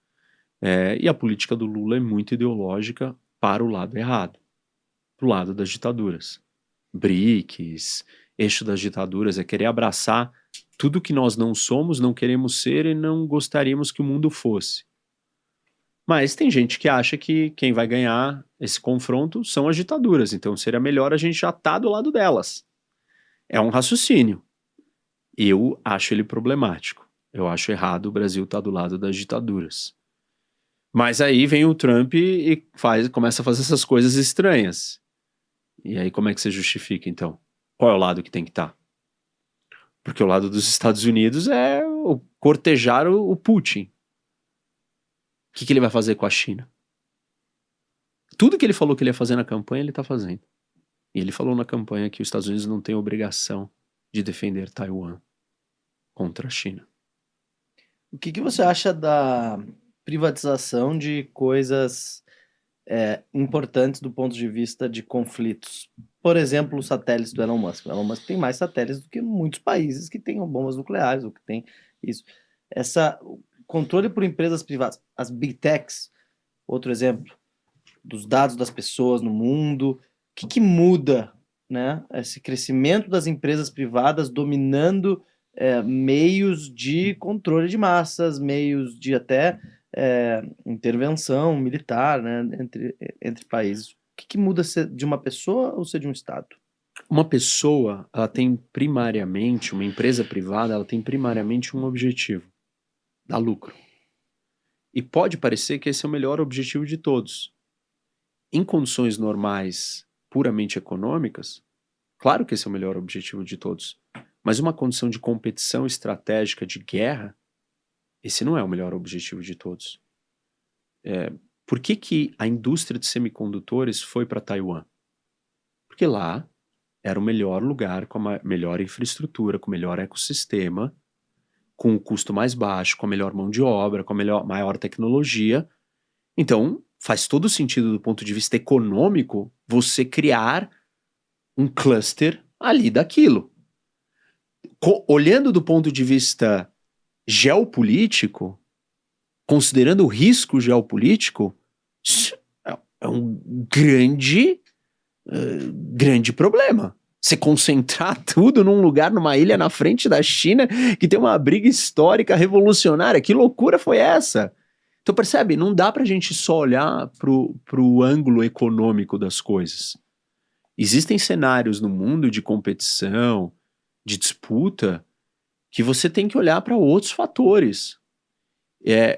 E a política do Lula é muito ideológica para o lado errado. Para o lado das ditaduras. BRICS, eixo das ditaduras, é querer abraçar tudo que nós não somos, não queremos ser e não gostaríamos que o mundo fosse. Mas tem gente que acha que quem vai ganhar esse confronto são as ditaduras, então seria melhor a gente já estar do lado delas. É um raciocínio. Eu acho ele problemático. Eu acho errado o Brasil estar do lado das ditaduras. Mas aí vem o Trump e começa a fazer essas coisas estranhas. E aí como é que você justifica, então? Qual é o lado que tem que estar? Porque o lado dos Estados Unidos é cortejar o Putin. O que ele vai fazer com a China? Tudo que ele falou que ele ia fazer na campanha, ele está fazendo. E ele falou na campanha que os Estados Unidos não têm obrigação de defender Taiwan contra a China. O que você acha da privatização de coisas importantes do ponto de vista de conflitos? Por exemplo, os satélites do Elon Musk. O Elon Musk tem mais satélites do que muitos países que tenham bombas nucleares, ou que tem isso. O controle por empresas privadas, as Big Techs, outro exemplo, dos dados das pessoas no mundo. O que muda, né? Esse crescimento das empresas privadas dominando meios de controle de massas, meios de até intervenção militar, né, entre países. O que muda ser de uma pessoa ou ser de um Estado? Uma pessoa, ela tem primariamente, uma empresa privada, ela tem primariamente um objetivo: dar lucro. E pode parecer que esse é o melhor objetivo de todos. Em condições normais, puramente econômicas, claro que esse é o melhor objetivo de todos. Mas uma condição de competição estratégica, de guerra, esse não é o melhor objetivo de todos. Por que a indústria de semicondutores foi para Taiwan? Porque lá era o melhor lugar, com a melhor infraestrutura, com o melhor ecossistema, com o custo mais baixo, com a melhor mão de obra, com a maior tecnologia. Então, faz todo sentido do ponto de vista econômico você criar um cluster ali daquilo. Olhando do ponto de vista geopolítico, considerando o risco geopolítico, é um grande problema. Você concentrar tudo num lugar, numa ilha na frente da China, que tem uma briga histórica revolucionária. Que loucura foi essa? Então percebe, não dá pra gente só olhar pro ângulo econômico das coisas. Existem cenários no mundo de competição, de disputa, que você tem que olhar para outros fatores.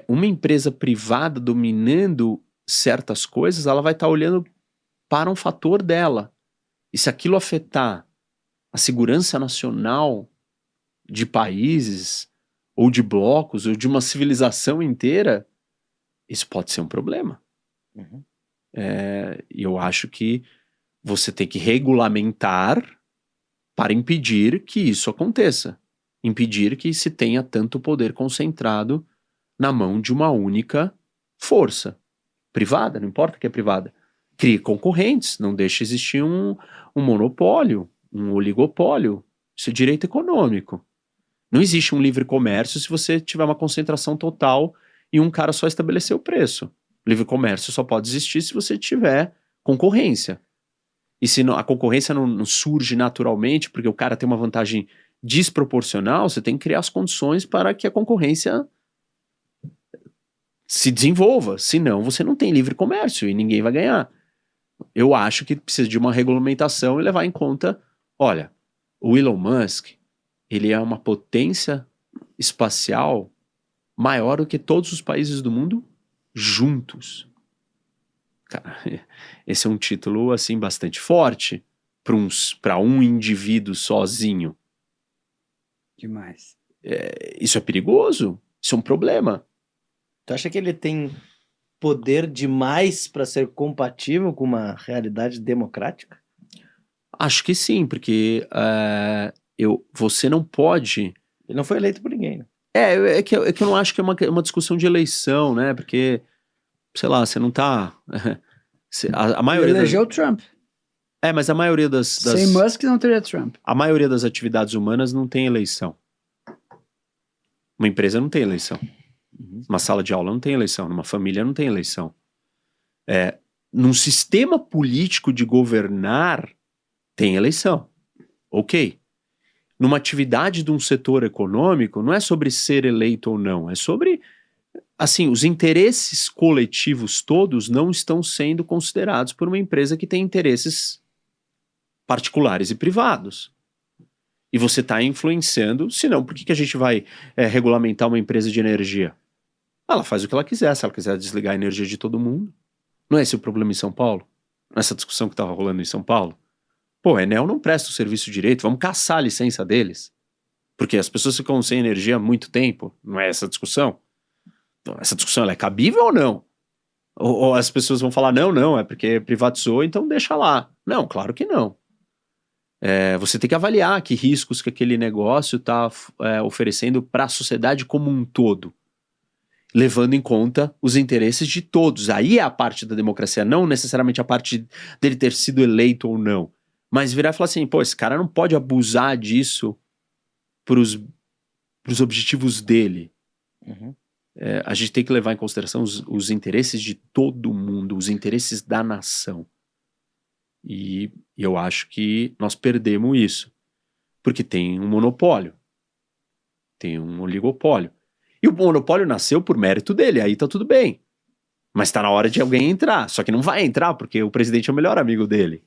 Uma empresa privada dominando certas coisas, ela vai estar olhando para um fator dela. E se aquilo afetar a segurança nacional de países, ou de blocos, ou de uma civilização inteira, isso pode ser um problema. Uhum. E eu acho que você tem que regulamentar para impedir que isso aconteça. Impedir que se tenha tanto poder concentrado na mão de uma única força. Privada, não importa que é privada. Crie concorrentes, não deixe existir um monopólio. um oligopólio. Isso é direito econômico. Não existe um livre comércio se você tiver uma concentração total e um cara só estabelecer o preço. O livre comércio só pode existir se você tiver concorrência. E se a concorrência não surge naturalmente, porque o cara tem uma vantagem desproporcional, você tem que criar as condições para que a concorrência se desenvolva. Senão você não tem livre comércio e ninguém vai ganhar. Eu acho que precisa de uma regulamentação e levar em conta, olha, o Elon Musk, ele é uma potência espacial maior do que todos os países do mundo juntos. Cara, esse é um título, assim, bastante forte para um indivíduo sozinho. Demais. Isso é perigoso, isso é um problema. Tu acha que ele tem poder demais para ser compatível com uma realidade democrática? Acho que sim, porque você não pode... Ele não foi eleito por ninguém, né? É que eu não acho que é uma discussão de eleição, né? Porque, sei lá, você não tá... a maioria Ele elegeu o Trump. mas a maioria das... Sem Musk não teria Trump. A maioria das atividades humanas não tem eleição. Uma empresa não tem eleição. Uma sala de aula não tem eleição. Numa família não tem eleição. Num sistema político de governar, tem eleição. Ok. Numa atividade de um setor econômico, não é sobre ser eleito ou não. É sobre, assim, os interesses coletivos todos não estão sendo considerados por uma empresa que tem interesses particulares e privados. E você está influenciando, senão por que a gente vai regulamentar uma empresa de energia? Ela faz o que ela quiser, se ela quiser desligar a energia de todo mundo. Não é esse o problema em São Paulo? Nessa discussão que estava rolando em São Paulo? Pô, a Enel não presta o serviço direito, vamos caçar a licença deles. Porque as pessoas ficam sem energia há muito tempo, não é essa discussão? Então, essa discussão ela é cabível ou não? Ou as pessoas vão falar, não, é porque privatizou, então deixa lá. Não, claro que não. Você tem que avaliar que riscos que aquele negócio está oferecendo para a sociedade como um todo, levando em conta os interesses de todos. Aí é a parte da democracia, não necessariamente a parte dele ter sido eleito ou não, mas virar e falar assim, pô, esse cara não pode abusar disso pros objetivos dele. Uhum. A gente tem que levar em consideração os interesses de todo mundo, os interesses da nação. E eu acho que nós perdemos isso. Porque tem um monopólio. Tem um oligopólio. E o monopólio nasceu por mérito dele, aí tá tudo bem. Mas tá na hora de alguém entrar. Só que não vai entrar, porque o presidente é o melhor amigo dele.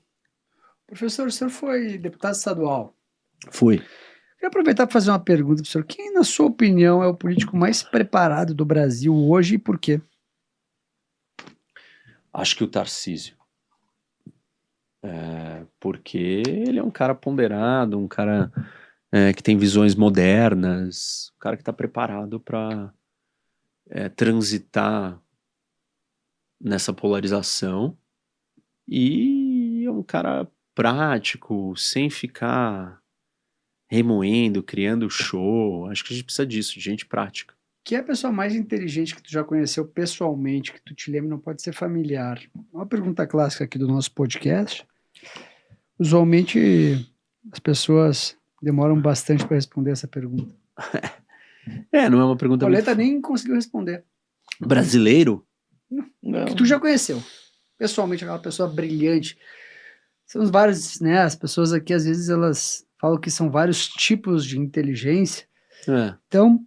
Professor, o senhor foi deputado estadual. Fui. Queria aproveitar para fazer uma pergunta para o senhor. Quem, na sua opinião, é o político mais preparado do Brasil hoje e por quê? Acho que o Tarcísio. Porque ele é um cara ponderado, um cara que tem visões modernas, um cara que está preparado para transitar nessa polarização e é um cara prático, sem ficar remoendo, criando show. Acho que a gente precisa disso, de gente prática. Quem é a pessoa mais inteligente que tu já conheceu pessoalmente, que tu te lembra, não pode ser familiar? Uma pergunta clássica aqui do nosso podcast. Usualmente as pessoas demoram bastante para responder essa pergunta. Não é uma pergunta Coleta nem conseguiu responder. Brasileiro? Não. Que tu já conheceu. Pessoalmente, aquela pessoa brilhante. São vários, né? As pessoas aqui, às vezes, elas falam que são vários tipos de inteligência. Então,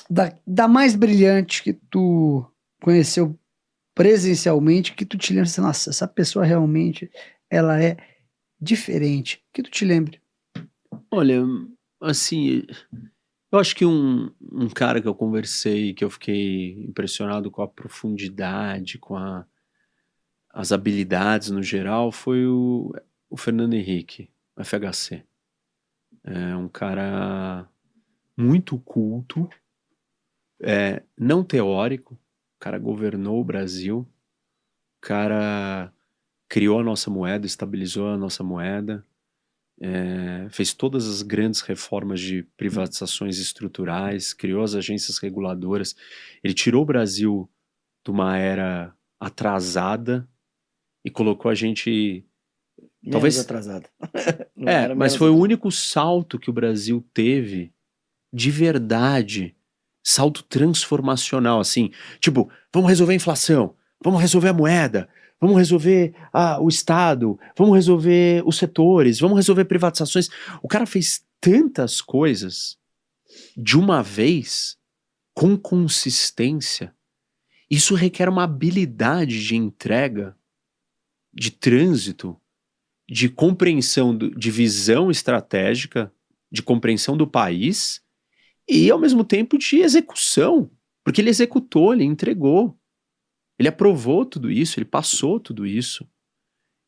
da mais brilhante que tu conheceu presencialmente, que tu te lembra, assim, nossa, essa pessoa realmente, ela é diferente. Que tu te lembre. Olha, assim, eu acho que um cara que eu conversei, que eu fiquei impressionado com a profundidade, com as habilidades no geral, foi o Fernando Henrique, FHC. É um cara muito culto, não teórico, o cara governou o Brasil, o cara criou a nossa moeda, estabilizou a nossa moeda, fez todas as grandes reformas de privatizações estruturais, criou as agências reguladoras. Ele tirou o Brasil de uma era atrasada e colocou a gente Menos Talvez- atrasada. Não era Mas menos foi o atrasada. único salto que o Brasil teve de verdade, salto transformacional, assim, tipo, vamos resolver a inflação, vamos resolver a moeda, vamos resolver o Estado, vamos resolver os setores, vamos resolver privatizações. O cara fez tantas coisas de uma vez, com consistência. Isso requer uma habilidade de entrega, de trânsito, de compreensão, de visão estratégica, de compreensão do país e, ao mesmo tempo, de execução. Porque ele executou, ele entregou. Ele aprovou tudo isso, ele passou tudo isso.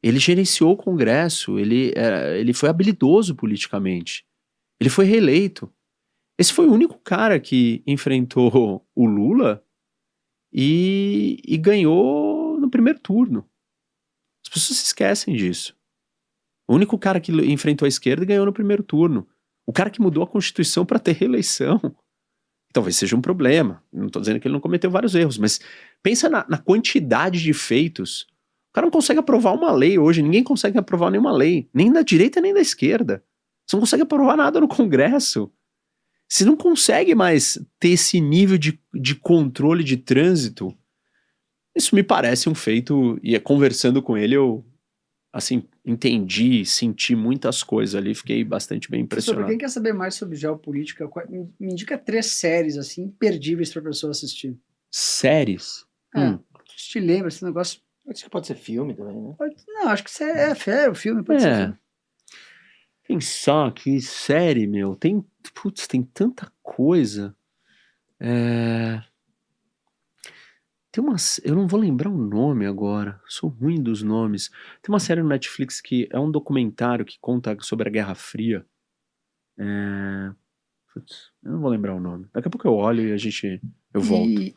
Ele gerenciou o Congresso, ele foi habilidoso politicamente. Ele foi reeleito. Esse foi o único cara que enfrentou o Lula e ganhou no primeiro turno. As pessoas se esquecem disso. O único cara que enfrentou a esquerda e ganhou no primeiro turno. O cara que mudou a Constituição para ter reeleição. Talvez seja um problema. Não estou dizendo que ele não cometeu vários erros, mas pensa na quantidade de feitos. O cara não consegue aprovar uma lei hoje. Ninguém consegue aprovar nenhuma lei. Nem da direita, nem da esquerda. Você não consegue aprovar nada no Congresso. Você não consegue mais ter esse nível de controle de trânsito. Isso me parece um feito, e conversando com ele eu, assim, entendi, senti muitas coisas ali, fiquei bastante bem Professor, pra impressionado. quem quer saber mais sobre geopolítica, me indica 3 séries, assim, imperdíveis pra pessoa assistir. Séries? Te lembra esse negócio? Acho que pode ser filme também, né? Não, acho que isso é o filme, pode ser filme. Pensar que série, meu, tem tanta coisa. Tem eu não vou lembrar o nome agora, sou ruim dos nomes. Tem uma série no Netflix que é um documentário que conta sobre a Guerra Fria. Eu não vou lembrar o nome. Daqui a pouco eu olho e eu volto.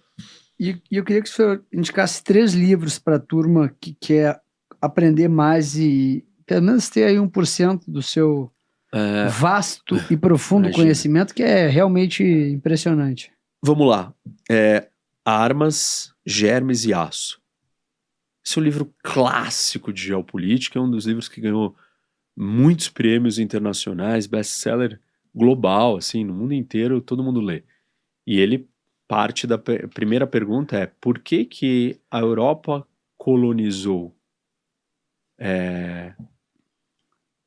E eu queria que o senhor indicasse 3 livros para a turma que quer aprender mais e pelo menos ter aí 1% do seu vasto e profundo Imagina. conhecimento, que é realmente impressionante. Vamos lá. Armas, Germes e Aço. Esse é um livro clássico de geopolítica, é um dos livros que ganhou muitos prêmios internacionais, best-seller global, assim, no mundo inteiro, todo mundo lê. E ele parte da primeira pergunta é: por que que a Europa colonizou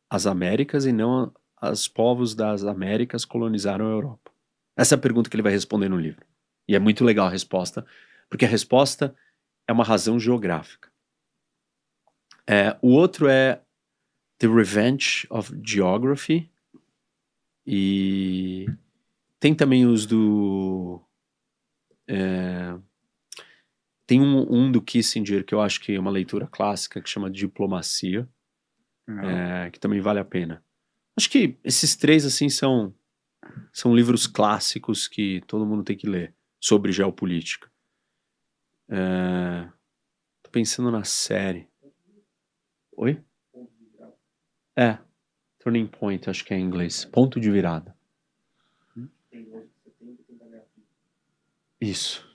as Américas e não os povos das Américas colonizaram a Europa? Essa é a pergunta que ele vai responder no livro. E é muito legal a resposta, porque a resposta é uma razão geográfica. O outro é The Revenge of Geography, e tem também os do... tem um do Kissinger que eu acho que é uma leitura clássica, que chama Diplomacia, que também vale a pena. Acho que esses 3 assim são livros clássicos que todo mundo tem que ler sobre geopolítica. Tô pensando na série. Oi? Turning Point, acho que é em inglês. Ponto de virada. Isso.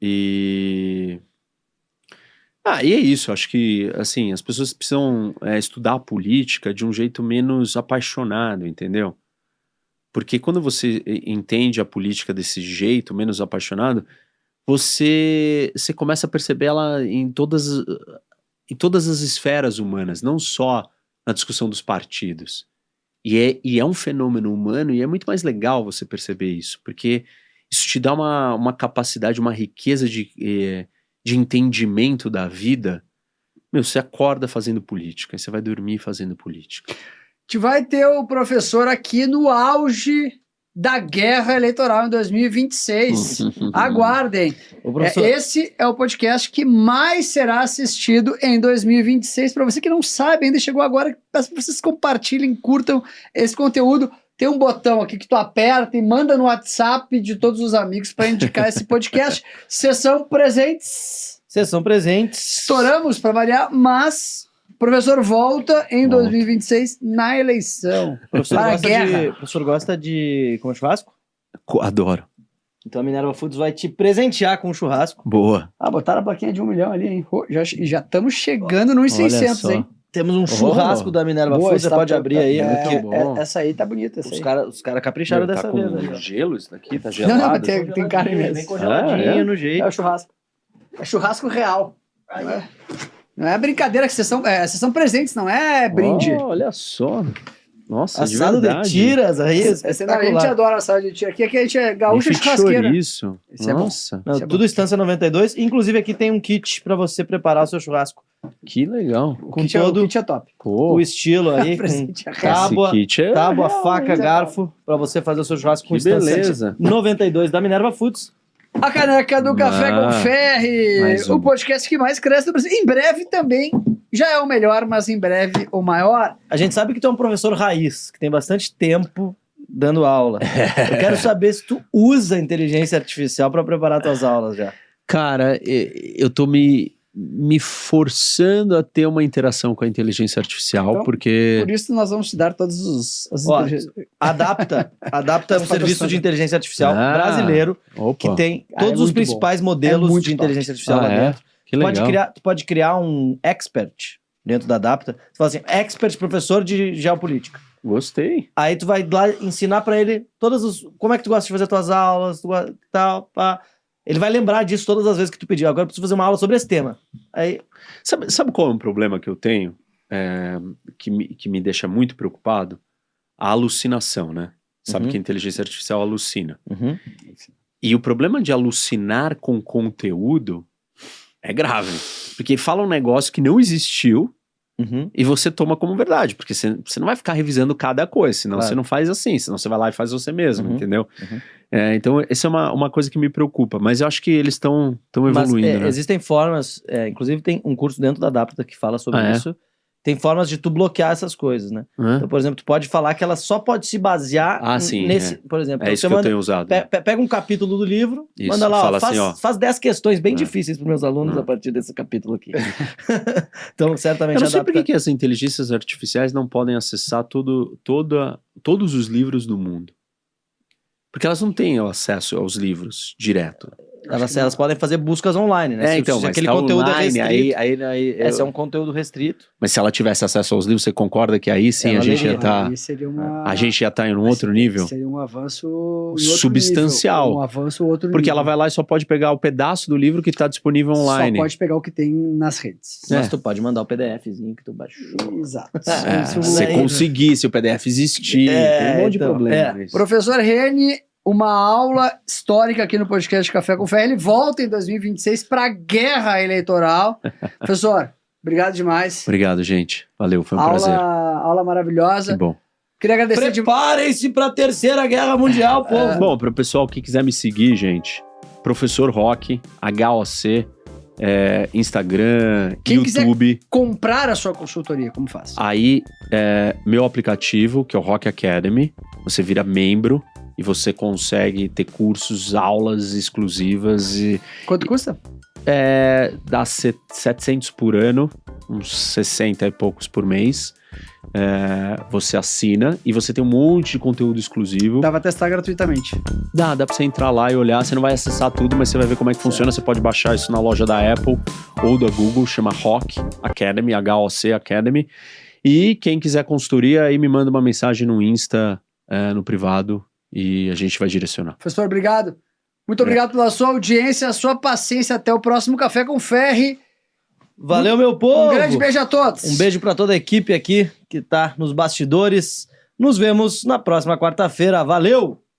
E é isso. Acho que, assim, as pessoas precisam estudar a política de um jeito menos apaixonado, entendeu? Porque quando você entende a política desse jeito, menos apaixonado, você começa a perceber ela em todas as esferas humanas, não só na discussão dos partidos. E é um fenômeno humano, e é muito mais legal você perceber isso, porque isso te dá uma capacidade, uma riqueza de entendimento da vida. Meu, você acorda fazendo política, e você vai dormir fazendo política. A gente vai ter o professor aqui no auge da guerra eleitoral em 2026. Aguardem. Esse é o podcast que mais será assistido em 2026. Para você que não sabe, ainda chegou agora, peço para vocês compartilhem, curtam esse conteúdo. Tem um botão aqui que tu aperta e manda no WhatsApp de todos os amigos para indicar esse podcast. Sessão presentes. Sessão presentes. Estouramos para variar, mas o professor volta em 2026 na eleição. O professor gosta de comer churrasco? Adoro. Então a Minerva Foods vai te presentear com um churrasco. Boa. Botaram a plaquinha de 1 milhão ali, hein? Já estamos chegando nos 600, hein? Temos um churrasco da Minerva Boa, Foods, você está pode abrir aí. muito bom. Essa aí tá bonita. Essa Os aí. caras capricharam Tá dessa com vez. Né? gelo isso daqui? Tá Não, gelado? mas tem carne mesmo. Bem congeladinho no jeito. É o churrasco. É churrasco real. Não é brincadeira, que vocês são presentes, não é brinde. Oh, olha só. Nossa, Assado de de verdade. tiras aí, A gente espetacular. adora assado de tiro. Aqui a gente é gaúcha Bife de churrasqueira. chouriço. Esse é bom. Nossa, Não, Isso é tudo Estância 92. Inclusive aqui tem um kit pra você preparar o seu churrasco. que legal. O Com kit todo o kit é top. Pô, o estilo aí, com Presente é real. tábua, esse kit é tábua, real, faca, mas é garfo, pra você fazer o seu churrasco com Que Estância beleza. 92 da Minerva Foods. A caneca do Café com Ferry, mais o um. podcast que mais cresce no Brasil. Em breve também, já é o melhor, mas em breve o maior. A gente sabe que tu é um professor raiz, que tem bastante tempo dando aula. Eu quero saber se tu usa inteligência artificial pra preparar tuas aulas já. Cara, eu tô me forçando a ter uma interação com a inteligência artificial, Então, porque... Por isso nós vamos te dar todas as Ó, inteligências. Adapta é um serviço de inteligência artificial Ah, brasileiro Opa, que tem Ah, é todos os muito principais É modelos muito de top. inteligência artificial lá é? dentro. Que legal. Tu pode criar um expert dentro da Adapta. Tu fala assim, expert professor de geopolítica. Gostei. Aí tu vai lá ensinar pra ele como é que tu gosta de fazer tuas aulas, tal, pá. Ele vai lembrar disso todas as vezes que tu pedir. Agora eu preciso fazer uma aula sobre esse tema. Aí, Sabe qual é um problema que eu tenho? Que me deixa muito preocupado? A alucinação, né? Sabe Uhum. que a inteligência artificial alucina. E o problema de alucinar com conteúdo é grave. Porque fala um negócio que não existiu e você toma como verdade. Porque você não vai ficar revisando cada coisa, senão Claro. você não faz assim. Senão você vai lá e faz você mesmo, Uhum. entendeu? Uhum. Então, essa é uma coisa que me preocupa. Mas eu acho que eles estão evoluindo, né? Existem formas, inclusive tem um curso dentro da Adapta que fala sobre Ah, é? isso. Tem formas de tu bloquear essas coisas, né? Hã? Então, por exemplo, tu pode falar que ela só pode se basear Sim, nesse... Por exemplo, É isso você que eu manda, tenho usado. pega um capítulo do livro, Isso, manda lá, fala faz, assim, ó. faz 10 questões bem É. difíceis para meus alunos É. a partir desse capítulo aqui. Então, certamente Eu não sei Adapta... por que as inteligências artificiais não podem acessar todos os livros do mundo. Porque elas não têm acesso aos livros direto. Elas podem fazer buscas online, né? Se mas aquele tá conteúdo online, é restrito. aí Esse é um conteúdo restrito. Mas se ela tivesse acesso aos livros, você concorda que aí sim Ela a gente ia leria. estar... Aí seria uma... A gente ia estar em um outro nível? Seria um avanço em outro Substancial. nível. Um avanço outro Porque nível. ela vai lá e só pode pegar o pedaço do livro que está disponível online. Só pode pegar o que tem nas redes. Mas É. tu pode mandar o PDFzinho que tu baixou. Exato. Se Isso você aí. conseguir, se o PDF existir, tem um monte de então, problema. nisso. Professor Reni, uma aula histórica aqui no podcast Café com Fé. Ele volta em 2026 para a guerra eleitoral. Professor, obrigado demais. Obrigado, gente. Valeu, foi um prazer. Aula Que maravilhosa. bom. Queria agradecer demais. Preparem-se para a Terceira Guerra Mundial, povo. Bom, para o pessoal que quiser me seguir, gente, Professor Rock, HOC, Instagram, Quem quiser- YouTube. Comprar a sua consultoria, como faz? Aí, meu aplicativo, que é o Rock Academy, você vira membro e você consegue ter cursos, aulas exclusivas e Quanto custa? dá 700 por ano, uns 60 e poucos por mês. Você assina e você tem um monte de conteúdo exclusivo. Dá pra testar gratuitamente. Dá pra você entrar lá e olhar. Você não vai acessar tudo, mas você vai ver como é que funciona. Você pode baixar isso na loja da Apple ou da Google, chama Rock Academy, HOC Academy. E quem quiser consultoria, aí me manda uma mensagem no Insta, no privado, e a gente vai direcionar. Professor, obrigado. Muito obrigado pela sua audiência, sua paciência. Até o próximo Café com Ferry. Valeu, meu povo. Um grande beijo a todos. Um beijo para toda a equipe aqui que tá nos bastidores. Nos vemos na próxima quarta-feira. Valeu!